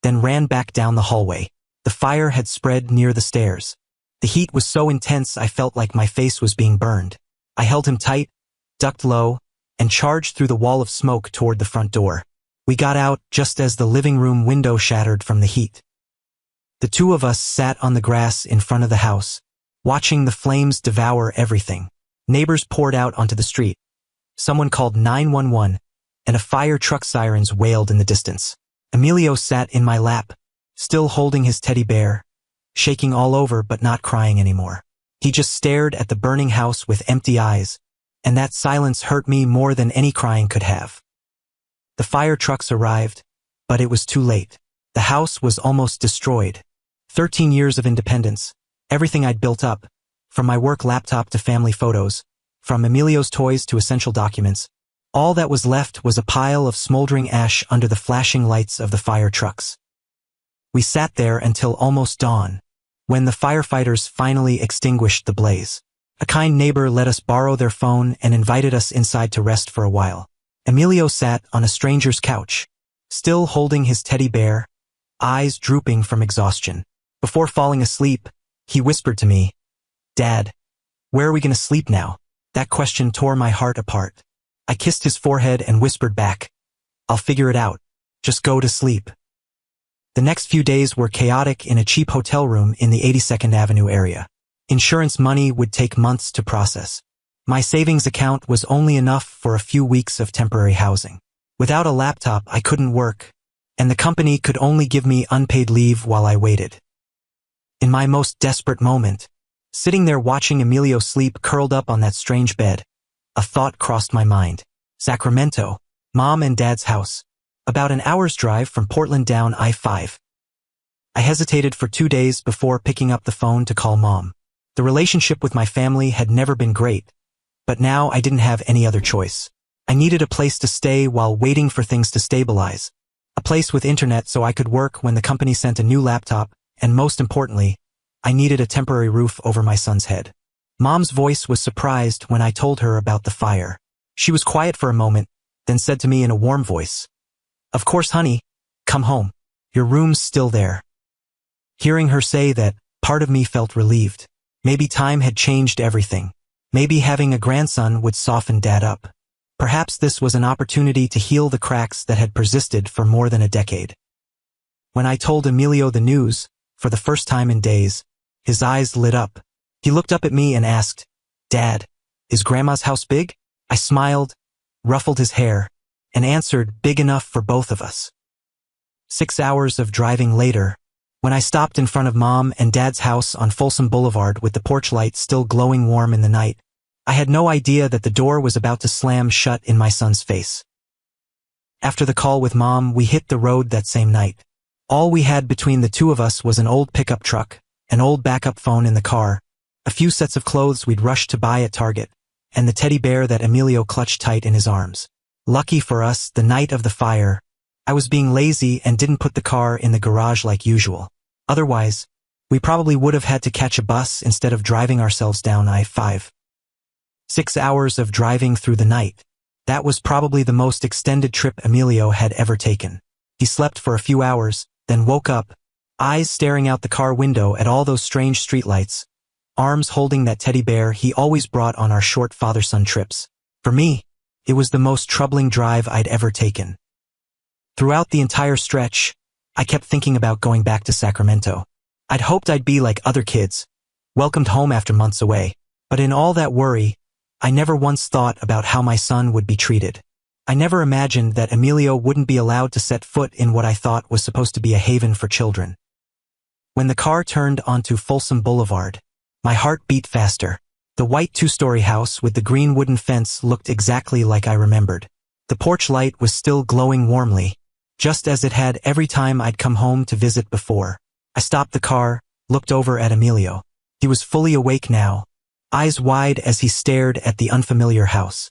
then ran back down the hallway. The fire had spread near the stairs. The heat was so intense I felt like my face was being burned. I held him tight, ducked low, and charged through the wall of smoke toward the front door. We got out just as the living room window shattered from the heat. The two of us sat on the grass in front of the house, watching the flames devour everything. Neighbors poured out onto the street. Someone called 911, and a fire truck sirens wailed in the distance. Emilio sat in my lap, still holding his teddy bear, shaking all over but not crying anymore. He just stared at the burning house with empty eyes, and that silence hurt me more than any crying could have. The fire trucks arrived, but it was too late. The house was almost destroyed. 13 years of independence, everything I'd built up, from my work laptop to family photos, from Emilio's toys to essential documents, all that was left was a pile of smoldering ash under the flashing lights of the fire trucks. We sat there until almost dawn, when the firefighters finally extinguished the blaze. A kind neighbor let us borrow their phone and invited us inside to rest for a while. Emilio sat on a stranger's couch, still holding his teddy bear, eyes drooping from exhaustion. Before falling asleep, he whispered to me, "Dad, where are we going to sleep now?" That question tore my heart apart. I kissed his forehead and whispered back, "I'll figure it out. Just go to sleep." The next few days were chaotic in a cheap hotel room in the 82nd Avenue area. Insurance money would take months to process. My savings account was only enough for a few weeks of temporary housing. Without a laptop, I couldn't work, and the company could only give me unpaid leave while I waited. In my most desperate moment, sitting there watching Emilio sleep curled up on that strange bed, a thought crossed my mind. Sacramento, Mom and Dad's house, about an hour's drive from Portland down I-5. I hesitated for 2 days before picking up the phone to call Mom. The relationship with my family had never been great, but now I didn't have any other choice. I needed a place to stay while waiting for things to stabilize, a place with internet so I could work when the company sent a new laptop, and most importantly, I needed a temporary roof over my son's head. Mom's voice was surprised when I told her about the fire. She was quiet for a moment, then said to me in a warm voice, "Of course, honey, come home. Your room's still there." Hearing her say that, part of me felt relieved. Maybe time had changed everything. Maybe having a grandson would soften Dad up. Perhaps this was an opportunity to heal the cracks that had persisted for more than a decade. When I told Emilio the news, for the first time in days, his eyes lit up. He looked up at me and asked, "Dad, is Grandma's house big?" I smiled, ruffled his hair, and answered, "Big enough for both of us." 6 hours of driving later, when I stopped in front of Mom and Dad's house on Folsom Boulevard with the porch light still glowing warm in the night, I had no idea that the door was about to slam shut in my son's face. After the call with Mom, we hit the road that same night. All we had between the two of us was an old pickup truck, an old backup phone in the car, a few sets of clothes we'd rushed to buy at Target, and the teddy bear that Emilio clutched tight in his arms. Lucky for us, the night of the fire, I was being lazy and didn't put the car in the garage like usual. Otherwise, we probably would have had to catch a bus instead of driving ourselves down I-5. 6 hours of driving through the night. That was probably the most extended trip Emilio had ever taken. He slept for a few hours, then woke up, eyes staring out the car window at all those strange streetlights, arms holding that teddy bear he always brought on our short father-son trips. For me, it was the most troubling drive I'd ever taken. Throughout the entire stretch, I kept thinking about going back to Sacramento. I'd hoped I'd be like other kids, welcomed home after months away. But in all that worry, I never once thought about how my son would be treated. I never imagined that Emilio wouldn't be allowed to set foot in what I thought was supposed to be a haven for children. When the car turned onto Folsom Boulevard, my heart beat faster. The white 2-story house with the green wooden fence looked exactly like I remembered. The porch light was still glowing warmly, just as it had every time I'd come home to visit before. I stopped the car, looked over at Emilio. He was fully awake now, eyes wide as he stared at the unfamiliar house.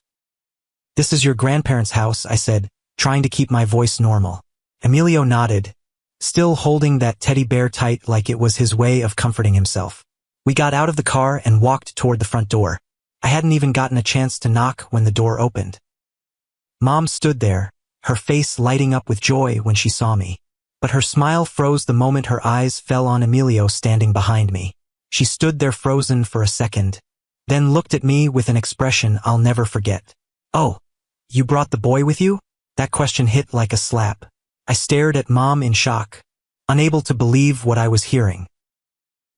"This is your grandparents' house," I said, trying to keep my voice normal. Emilio nodded, still holding that teddy bear tight like it was his way of comforting himself. We got out of the car and walked toward the front door. I hadn't even gotten a chance to knock when the door opened. Mom stood there, her face lighting up with joy when she saw me. But her smile froze the moment her eyes fell on Emilio standing behind me. She stood there frozen for a second, then looked at me with an expression I'll never forget. "Oh, you brought the boy with you?" That question hit like a slap. I stared at Mom in shock, unable to believe what I was hearing.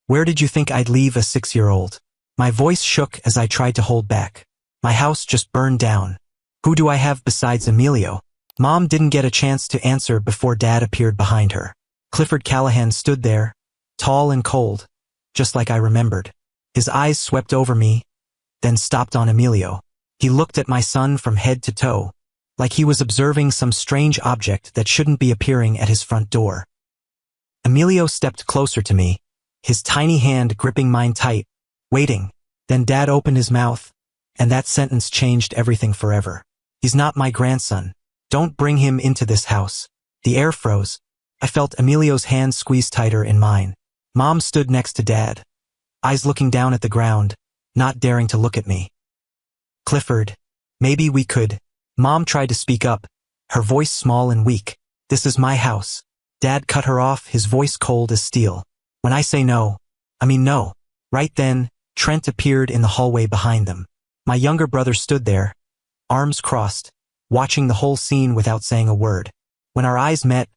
"Where did you think I'd leave a 6-year-old? My voice shook as I tried to hold back. "My house just burned down. Who do I have besides Emilio?" Mom didn't get a chance to answer before Dad appeared behind her. Clifford Callahan stood there, tall and cold, just like I remembered. His eyes swept over me, then stopped on Emilio. He looked at my son from head to toe, like he was observing some strange object that shouldn't be appearing at his front door. Emilio stepped closer to me, his tiny hand gripping mine tight, waiting. Then Dad opened his mouth, and that sentence changed everything forever. "He's not my grandson. Don't bring him into this house." The air froze. I felt Emilio's hand squeeze tighter in mine. Mom stood next to Dad, eyes looking down at the ground, not daring to look at me. "Clifford, maybe we could." Mom tried to speak up, her voice small and weak. "This is my house." Dad cut her off, his voice cold as steel. "When I say no, I mean no." Right then, Trent appeared in the hallway behind them. My younger brother stood there, arms crossed, watching the whole scene without saying a word. When our eyes met,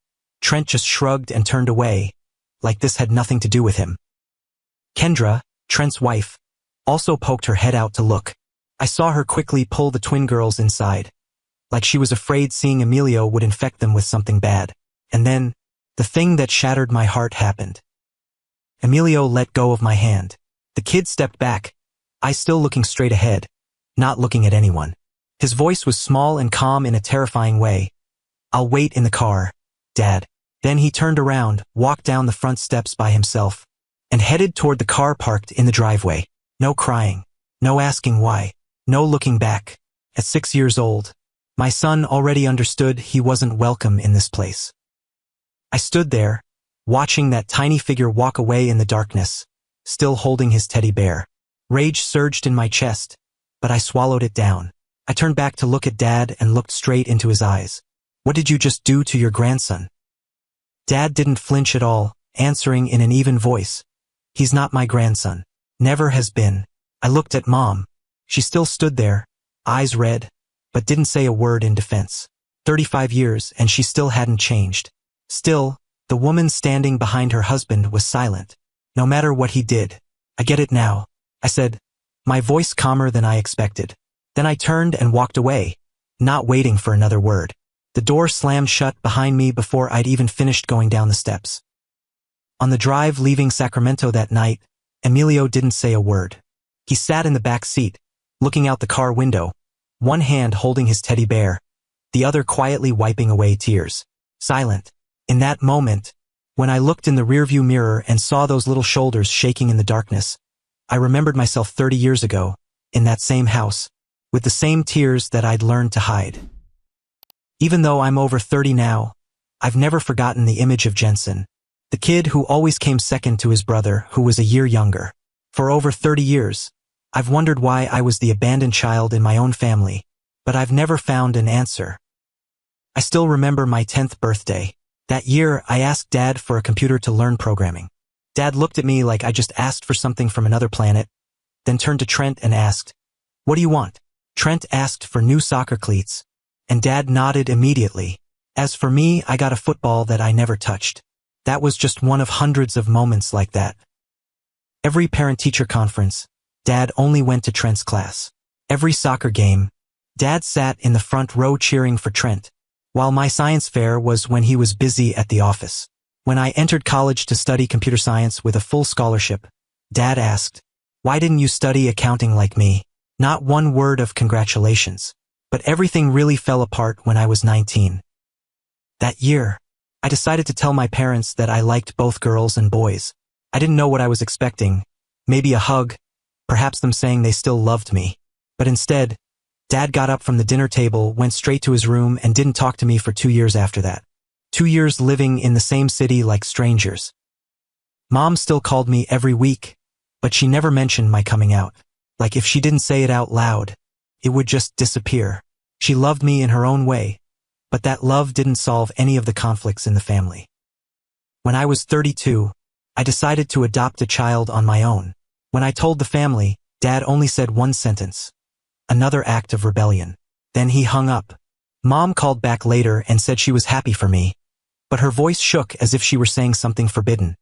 Trent just shrugged and turned away, like this had nothing to do with him. Kendra, Trent's wife, also poked her head out to look. I saw her quickly pull the twin girls inside, like she was afraid seeing Emilio would infect them with something bad. And then, the thing that shattered my heart happened. Emilio let go of my hand. The kid stepped back, I still looking straight ahead, not looking at anyone. His voice was small and calm in a terrifying way. "I'll wait in the car, Dad." Then he turned around, walked down the front steps by himself, and headed toward the car parked in the driveway. No crying, no asking why, no looking back. At 6 years old, my son already understood he wasn't welcome in this place. I stood there, watching that tiny figure walk away in the darkness, still holding his teddy bear. Rage surged in my chest, but I swallowed it down. I turned back to look at Dad and looked straight into his eyes. "What did you just do to your grandson?" Dad didn't flinch at all, answering in an even voice. "He's not my grandson. Never has been." I looked at Mom. She still stood there, eyes red, but didn't say a word in defense. 35 years and she still hadn't changed. Still, the woman standing behind her husband was silent. "No matter what he did, I get it now," I said, my voice calmer than I expected. Then I turned and walked away, not waiting for another word. The door slammed shut behind me before I'd even finished going down the steps. On the drive leaving Sacramento that night, Emilio didn't say a word. He sat in the back seat, looking out the car window, one hand holding his teddy bear, the other quietly wiping away tears. Silent. In that moment, when I looked in the rearview mirror and saw those little shoulders shaking in the darkness, I remembered myself 30 years ago, in that same house, with the same tears that I'd learned to hide. Even though I'm over 30 now, I've never forgotten the image of Jensen, the kid who always came second to his brother who was a year younger. For over 30 years, I've wondered why I was the abandoned child in my own family, but I've never found an answer. I still remember my 10th birthday. That year, I asked Dad for a computer to learn programming. Dad looked at me like I just asked for something from another planet, then turned to Trent and asked, "What do you want?" Trent asked for new soccer cleats, and Dad nodded immediately. As for me, I got a football that I never touched. That was just one of hundreds of moments like that. Every parent-teacher conference, Dad only went to Trent's class. Every soccer game, Dad sat in the front row cheering for Trent, while my science fair was when he was busy at the office. When I entered college to study computer science with a full scholarship, Dad asked, "Why didn't you study accounting like me?" Not one word of congratulations. But everything really fell apart when I was 19. That year, I decided to tell my parents that I liked both girls and boys. I didn't know what I was expecting. Maybe a hug, perhaps them saying they still loved me. But instead, Dad got up from the dinner table, went straight to his room, and didn't talk to me for 2 years after that. 2 years living in the same city like strangers. Mom still called me every week, but she never mentioned my coming out. Like if she didn't say it out loud, it would just disappear. She loved me in her own way, but that love didn't solve any of the conflicts in the family. When I was 32, I decided to adopt a child on my own. When I told the family, Dad only said one sentence. Another act of rebellion. Then he hung up. Mom called back later and said she was happy for me, but her voice shook as if she were saying something forbidden.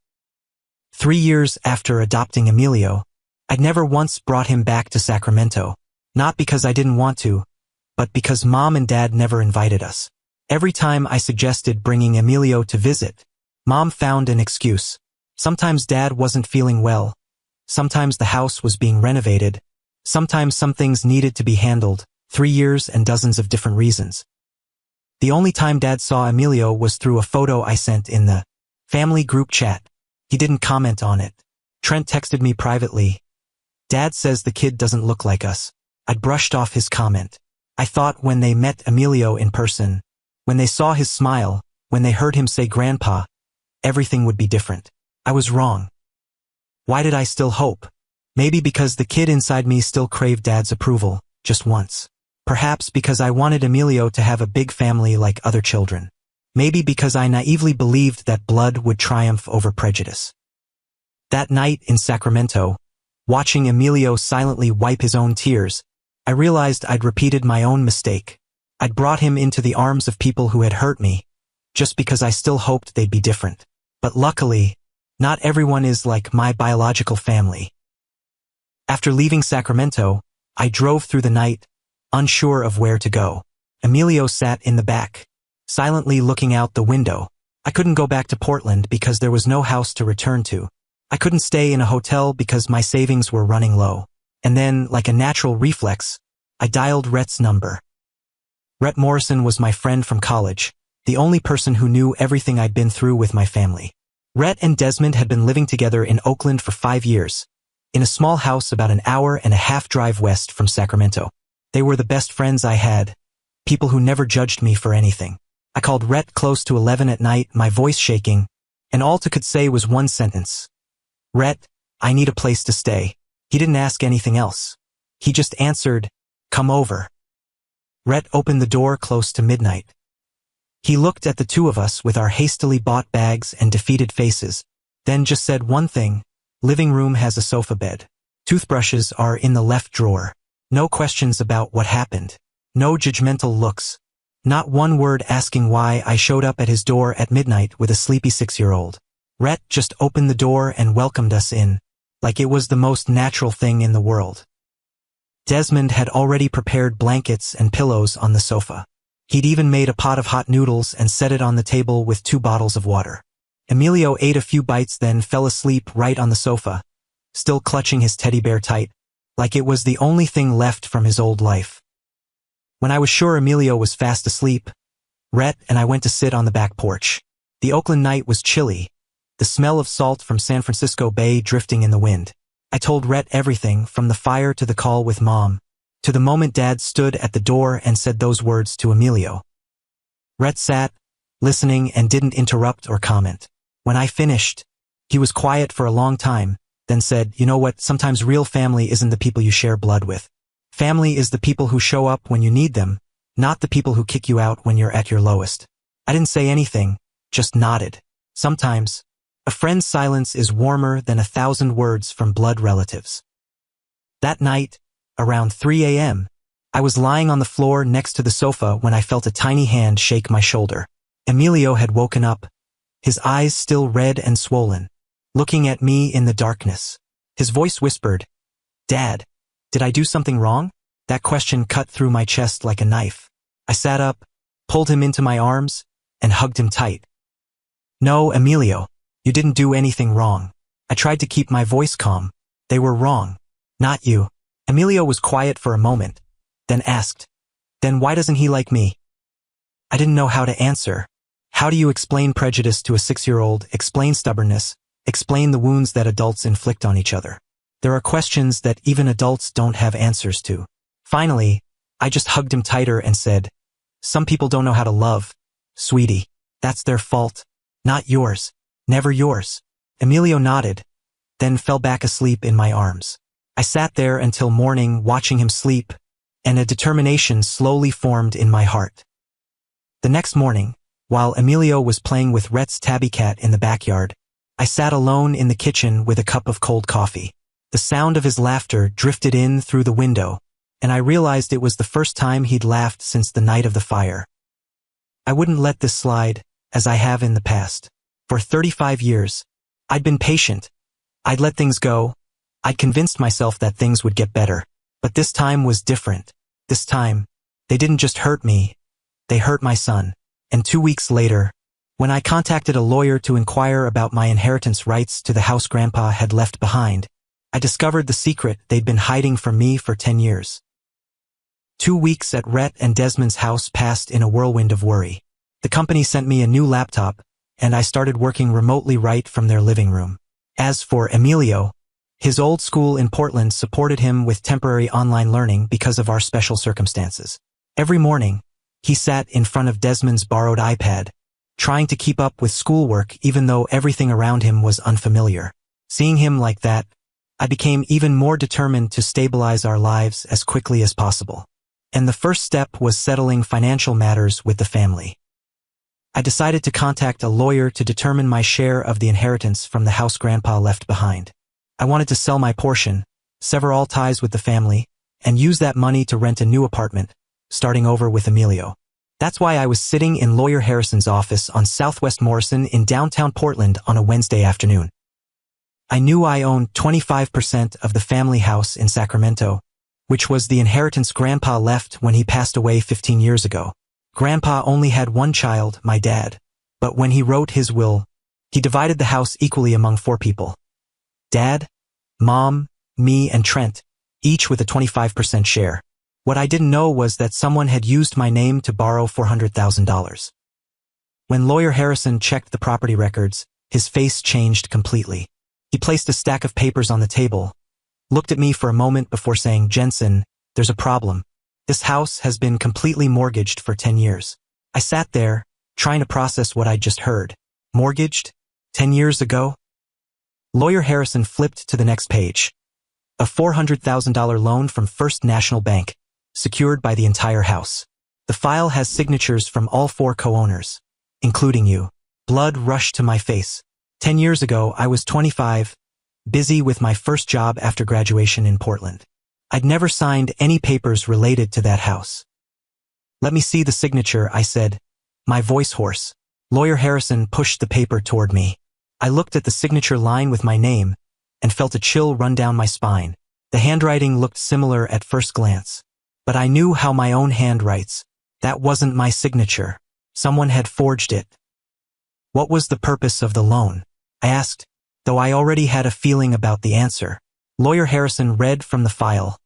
3 years after adopting Emilio, I'd never once brought him back to Sacramento, not because I didn't want to, but because Mom and Dad never invited us. Every time I suggested bringing Emilio to visit, Mom found an excuse. Sometimes Dad wasn't feeling well, sometimes the house was being renovated, sometimes some things needed to be handled, 3 years and dozens of different reasons. The only time Dad saw Emilio was through a photo I sent in the family group chat. He didn't comment on it. Trent texted me privately. "Dad says the kid doesn't look like us." I'd brushed off his comment. I thought when they met Emilio in person, when they saw his smile, when they heard him say Grandpa, everything would be different. I was wrong. Why did I still hope? Maybe because the kid inside me still craved Dad's approval, just once. Perhaps because I wanted Emilio to have a big family like other children. Maybe because I naively believed that blood would triumph over prejudice. That night in Sacramento, watching Emilio silently wipe his own tears, I realized I'd repeated my own mistake. I'd brought him into the arms of people who had hurt me, just because I still hoped they'd be different. But luckily, not everyone is like my biological family. After leaving Sacramento, I drove through the night, unsure of where to go. Emilio sat in the back, silently looking out the window. I couldn't go back to Portland because there was no house to return to. I couldn't stay in a hotel because my savings were running low. And then, like a natural reflex, I dialed Rhett's number. Rhett Morrison was my friend from college, the only person who knew everything I'd been through with my family. Rhett and Desmond had been living together in Oakland for 5 years, in a small house about an hour-and-a-half drive west from Sacramento. They were the best friends I had, people who never judged me for anything. I called Rhett close to 11 at night, my voice shaking, and all I could say was one sentence. "Rhett, I need a place to stay." He didn't ask anything else. He just answered, "Come over." Rhett opened the door close to midnight. He looked at the two of us with our hastily bought bags and defeated faces, then just said one thing: "Living room has a sofa bed. Toothbrushes are in the left drawer." No questions about what happened. No judgmental looks. Not one word asking why I showed up at his door at midnight with a sleepy 6-year-old. Rhett just opened the door and welcomed us in, like it was the most natural thing in the world. Desmond had already prepared blankets and pillows on the sofa. He'd even made a pot of hot noodles and set it on the table with 2 bottles of water. Emilio ate a few bites, then fell asleep right on the sofa, still clutching his teddy bear tight, like it was the only thing left from his old life. When I was sure Emilio was fast asleep, Rhett and I went to sit on the back porch. The Oakland night was chilly, the smell of salt from San Francisco Bay drifting in the wind. I told Rhett everything, from the fire to the call with Mom, to the moment Dad stood at the door and said those words to Emilio. Rhett sat, listening, and didn't interrupt or comment. When I finished, he was quiet for a long time, then said, "You know what, sometimes real family isn't the people you share blood with. Family is the people who show up when you need them, not the people who kick you out when you're at your lowest." I didn't say anything, just nodded. Sometimes, a friend's silence is warmer than 1,000 words from blood relatives. That night, around 3 a.m., I was lying on the floor next to the sofa when I felt a tiny hand shake my shoulder. Emilio had woken up, his eyes still red and swollen, looking at me in the darkness. His voice whispered, "Dad, did I do something wrong?" That question cut through my chest like a knife. I sat up, pulled him into my arms, and hugged him tight. "No, Emilio, you didn't do anything wrong." I tried to keep my voice calm. "They were wrong. Not you." Emilio was quiet for a moment, then asked, "Then why doesn't he like me?" I didn't know how to answer. How do you explain prejudice to a 6-year-old, explain stubbornness, explain the wounds that adults inflict on each other? There are questions that even adults don't have answers to. Finally, I just hugged him tighter and said, "Some people don't know how to love, sweetie. That's their fault. Not yours. Never yours." Emilio nodded, then fell back asleep in my arms. I sat there until morning watching him sleep, and a determination slowly formed in my heart. The next morning, while Emilio was playing with Rhett's tabby cat in the backyard, I sat alone in the kitchen with a cup of cold coffee. The sound of his laughter drifted in through the window, and I realized it was the first time he'd laughed since the night of the fire. I wouldn't let this slide, as I have in the past. For 35 years, I'd been patient. I'd let things go. I'd convinced myself that things would get better. But this time was different. This time, they didn't just hurt me, they hurt my son. And 2 weeks later, when I contacted a lawyer to inquire about my inheritance rights to the house Grandpa had left behind, I discovered the secret they'd been hiding from me for 10 years. 2 weeks at Rhett and Desmond's house passed in a whirlwind of worry. The company sent me a new laptop, and I started working remotely right from their living room. As for Emilio, his old school in Portland supported him with temporary online learning because of our special circumstances. Every morning, he sat in front of Desmond's borrowed iPad, trying to keep up with schoolwork even though everything around him was unfamiliar. Seeing him like that, I became even more determined to stabilize our lives as quickly as possible. And the first step was settling financial matters with the family. I decided to contact a lawyer to determine my share of the inheritance from the house Grandpa left behind. I wanted to sell my portion, sever all ties with the family, and use that money to rent a new apartment, starting over with Emilio. That's why I was sitting in Lawyer Harrison's office on Southwest Morrison in downtown Portland on a Wednesday afternoon. I knew I owned 25% of the family house in Sacramento, which was the inheritance Grandpa left when he passed away 15 years ago. Grandpa only had one child, my dad, but when he wrote his will, he divided the house equally among 4 people. Dad, Mom, me, and Trent, each with a 25% share. What I didn't know was that someone had used my name to borrow $400,000. When Lawyer Harrison checked the property records, his face changed completely. He placed a stack of papers on the table, looked at me for a moment before saying, "Jensen, there's a problem. This house has been completely mortgaged for 10 years. I sat there, trying to process what I'd just heard. Mortgaged? 10 years ago? Lawyer Harrison flipped to the next page. A $400,000 loan from First National Bank, secured by the entire house. The file has signatures from all 4 co-owners, including you. Blood rushed to my face. 10 years ago, I was 25, busy with my first job after graduation in Portland. I'd never signed any papers related to that house. Let me see the signature, I said, my voice hoarse. Lawyer Harrison pushed the paper toward me. I looked at the signature line with my name and felt a chill run down my spine. The handwriting looked similar at first glance. But I knew how my own hand writes. That wasn't my signature. Someone had forged it. What was the purpose of the loan? I asked, though I already had a feeling about the answer. Lawyer Harrison read from the file.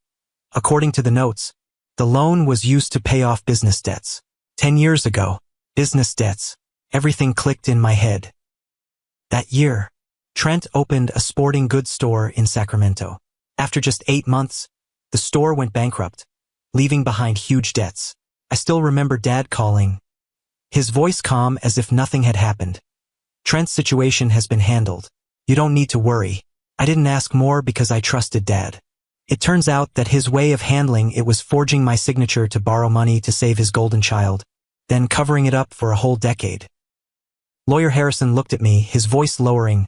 According to the notes, the loan was used to pay off business debts. 10 years ago, business debts. Everything clicked in my head. That year, Trent opened a sporting goods store in Sacramento. After just 8 months, the store went bankrupt, leaving behind huge debts. I still remember Dad calling, his voice calm as if nothing had happened. Trent's situation has been handled. You don't need to worry. I didn't ask more because I trusted Dad. It turns out that his way of handling it was forging my signature to borrow money to save his golden child, then covering it up for a whole decade. Lawyer Harrison looked at me, his voice lowering.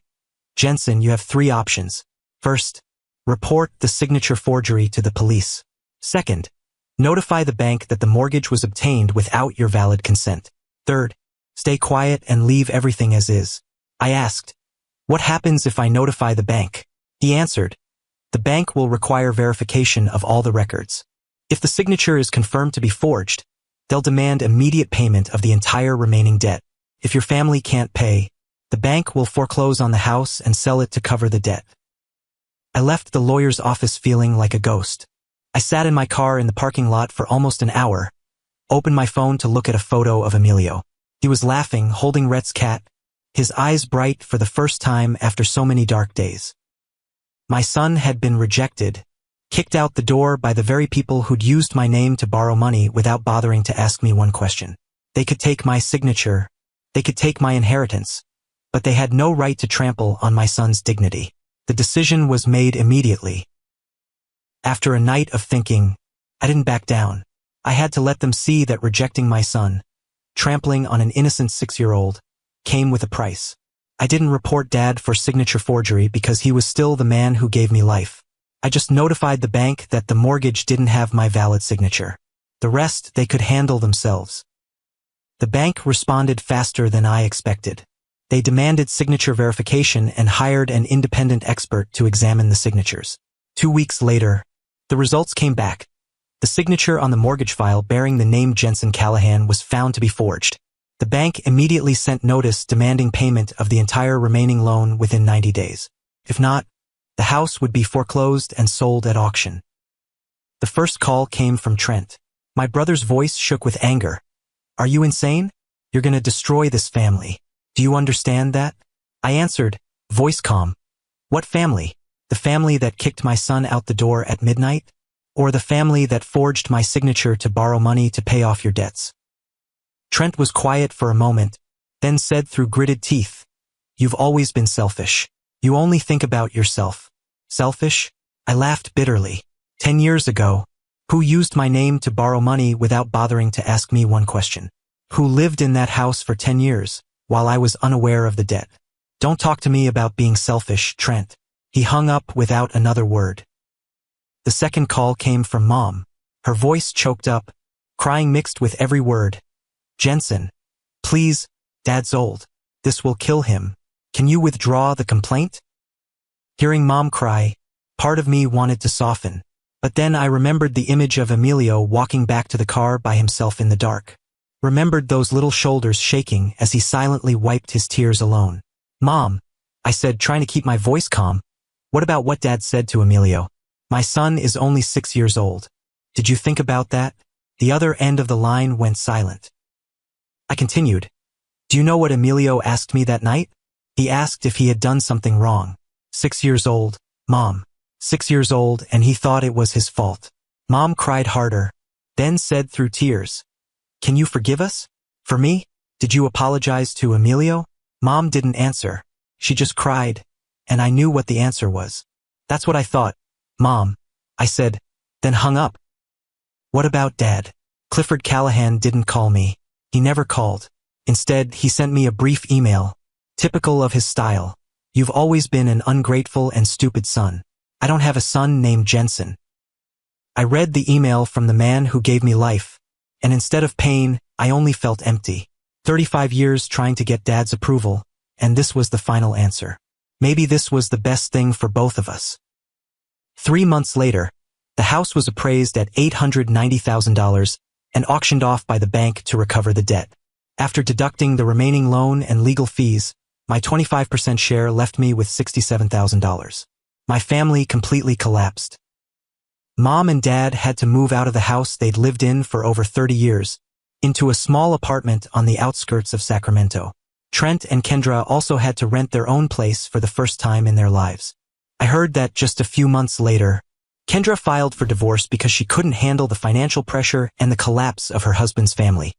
Jensen, you have 3 options. First, report the signature forgery to the police. Second, notify the bank that the mortgage was obtained without your valid consent. Third, stay quiet and leave everything as is. I asked, what happens if I notify the bank? He answered, the bank will require verification of all the records. If the signature is confirmed to be forged, they'll demand immediate payment of the entire remaining debt. If your family can't pay, the bank will foreclose on the house and sell it to cover the debt. I left the lawyer's office feeling like a ghost. I sat in my car in the parking lot for almost an hour, opened my phone to look at a photo of Emilio. He was laughing, holding Rhett's cat, his eyes bright for the first time after so many dark days. My son had been rejected, kicked out the door by the very people who'd used my name to borrow money without bothering to ask me one question. They could take my signature, they could take my inheritance, but they had no right to trample on my son's dignity. The decision was made immediately. After a night of thinking, I didn't back down. I had to let them see that rejecting my son, trampling on an innocent 6-year-old, came with a price. I didn't report Dad for signature forgery because he was still the man who gave me life. I just notified the bank that the mortgage didn't have my valid signature. The rest they could handle themselves. The bank responded faster than I expected. They demanded signature verification and hired an independent expert to examine the signatures. 2 weeks later, the results came back. The signature on the mortgage file bearing the name Jensen Callahan was found to be forged. The bank immediately sent notice demanding payment of the entire remaining loan within 90 days. If not, the house would be foreclosed and sold at auction. The first call came from Trent. My brother's voice shook with anger. Are you insane? You're gonna destroy this family. Do you understand that? I answered, voice calm. What family? The family that kicked my son out the door at midnight? Or the family that forged my signature to borrow money to pay off your debts? Trent was quiet for a moment, then said through gritted teeth, you've always been selfish. You only think about yourself. Selfish? I laughed bitterly. 10 years ago, who used my name to borrow money without bothering to ask me one question? Who lived in that house for 10 years, while I was unaware of the debt? Don't talk to me about being selfish, Trent. He hung up without another word. The second call came from Mom. Her voice choked up, crying mixed with every word. Jensen. Please, Dad's old. This will kill him. Can you withdraw the complaint? Hearing Mom cry, part of me wanted to soften. But then I remembered the image of Emilio walking back to the car by himself in the dark. Remembered those little shoulders shaking as he silently wiped his tears alone. Mom, I said, trying to keep my voice calm. What about what Dad said to Emilio? My son is only 6 years old. Did you think about that? The other end of the line went silent. I continued. Do you know what Emilio asked me that night? He asked if he had done something wrong. 6 years old, Mom. 6 years old, and he thought it was his fault. Mom cried harder, then said through tears, Can you forgive us? For me? Did you apologize to Emilio? Mom didn't answer. She just cried, and I knew what the answer was. That's what I thought, Mom, I said, then hung up. What about Dad? Clifford Callahan didn't call me. He never called. Instead, he sent me a brief email. Typical of his style. You've always been an ungrateful and stupid son. I don't have a son named Jensen. I read the email from the man who gave me life, and instead of pain, I only felt empty. 35 years trying to get Dad's approval, and this was the final answer. Maybe this was the best thing for both of us. 3 months later, the house was appraised at $890,000 and auctioned off by the bank to recover the debt. After deducting the remaining loan and legal fees, my 25% share left me with $67,000. My family completely collapsed. Mom and Dad had to move out of the house they'd lived in for over 30 years, into a small apartment on the outskirts of Sacramento. Trent and Kendra also had to rent their own place for the first time in their lives. I heard that just a few months later, Kendra filed for divorce because she couldn't handle the financial pressure and the collapse of her husband's family.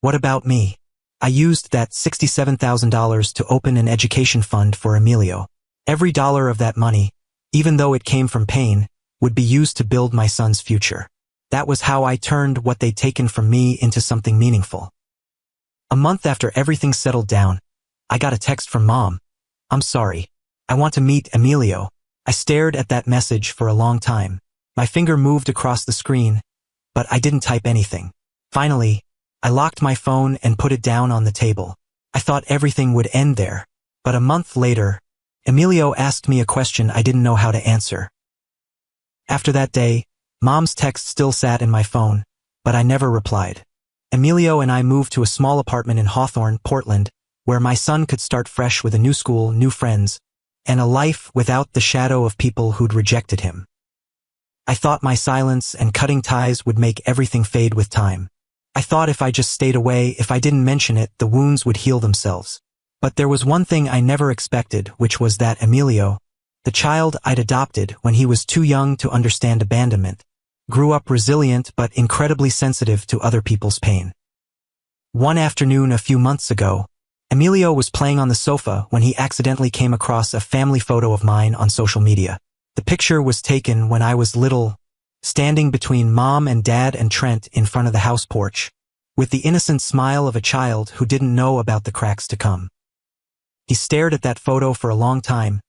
What about me? I used that $67,000 to open an education fund for Emilio. Every dollar of that money, even though it came from pain, would be used to build my son's future. That was how I turned what they'd taken from me into something meaningful. A month after everything settled down, I got a text from Mom. I'm sorry. I want to meet Emilio. I stared at that message for a long time. My finger moved across the screen, but I didn't type anything. Finally, I locked my phone and put it down on the table. I thought everything would end there, but a month later, Emilio asked me a question I didn't know how to answer. After that day, Mom's text still sat in my phone, but I never replied. Emilio and I moved to a small apartment in Hawthorne, Portland, where my son could start fresh with a new school, new friends, and a life without the shadow of people who'd rejected him. I thought my silence and cutting ties would make everything fade with time. I thought if I just stayed away, if I didn't mention it, the wounds would heal themselves. But there was one thing I never expected, which was that Emilio, the child I'd adopted when he was too young to understand abandonment, grew up resilient but incredibly sensitive to other people's pain. One afternoon a few months ago, Emilio was playing on the sofa when he accidentally came across a family photo of mine on social media. The picture was taken when I was little, standing between Mom and Dad and Trent in front of the house porch, with the innocent smile of a child who didn't know about the cracks to come. He stared at that photo for a long time,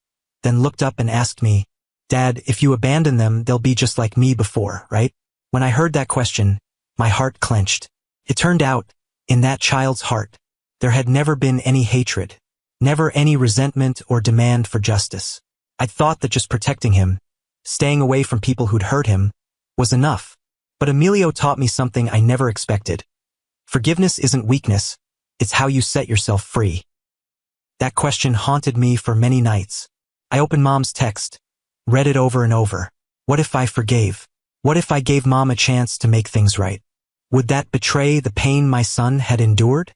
then looked up and asked me, Dad, if you abandon them, they'll be just like me before, right? When I heard that question, my heart clenched. It turned out, in that child's heart, there had never been any hatred, never any resentment or demand for justice. I'd thought that just protecting him, staying away from people who'd hurt him, was enough. But Emilio taught me something I never expected. Forgiveness isn't weakness, it's how you set yourself free. That question haunted me for many nights. I opened Mom's text, read it over and over. What if I forgave? What if I gave Mom a chance to make things right? Would that betray the pain my son had endured?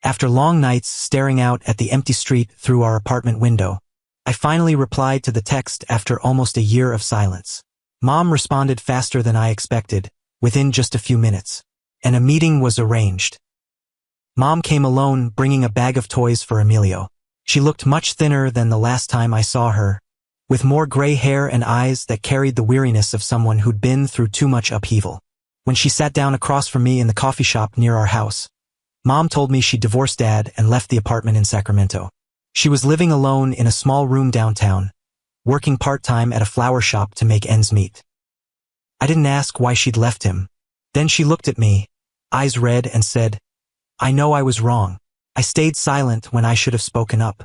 After long nights staring out at the empty street through our apartment window, I finally replied to the text after almost a year of silence. Mom responded faster than I expected, within just a few minutes, and a meeting was arranged. Mom came alone, bringing a bag of toys for Emilio. She looked much thinner than the last time I saw her, with more gray hair and eyes that carried the weariness of someone who'd been through too much upheaval. When she sat down across from me in the coffee shop near our house, Mom told me she divorced Dad and left the apartment in Sacramento. She was living alone in a small room downtown, working part-time at a flower shop to make ends meet. I didn't ask why she'd left him. Then she looked at me, eyes red, and said, "I know I was wrong. I stayed silent when I should have spoken up.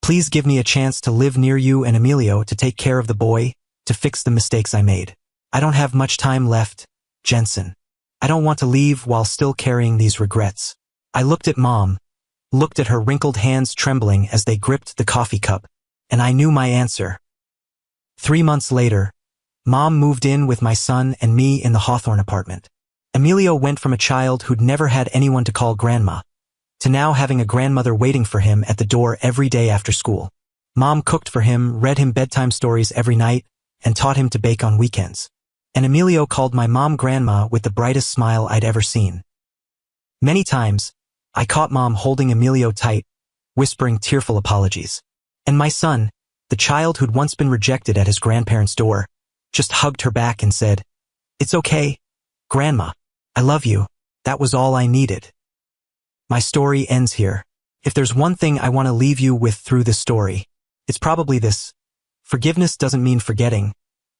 Please give me a chance to live near you and Emilio, to take care of the boy, to fix the mistakes I made. I don't have much time left, Jensen. I don't want to leave while still carrying these regrets." I looked at Mom, looked at her wrinkled hands trembling as they gripped the coffee cup, and I knew my answer. 3 months later, Mom moved in with my son and me in the Hawthorne apartment. Emilio went from a child who'd never had anyone to call grandma, to now having a grandmother waiting for him at the door every day after school. Mom cooked for him, read him bedtime stories every night, and taught him to bake on weekends. And Emilio called my mom grandma with the brightest smile I'd ever seen. Many times, I caught Mom holding Emilio tight, whispering tearful apologies. And my son, the child who'd once been rejected at his grandparents' door, just hugged her back and said, "It's okay, Grandma. I love you. That was all I needed." My story ends here. If there's one thing I want to leave you with through this story, it's probably this: forgiveness doesn't mean forgetting,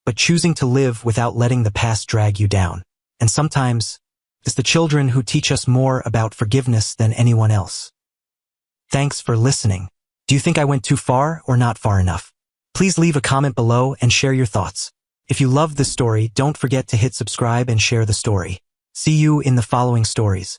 but choosing to live without letting the past drag you down. And sometimes, it's the children who teach us more about forgiveness than anyone else. Thanks for listening. Do you think I went too far or not far enough? Please leave a comment below and share your thoughts. If you loved this story, don't forget to hit subscribe and share the story. See you in the following stories.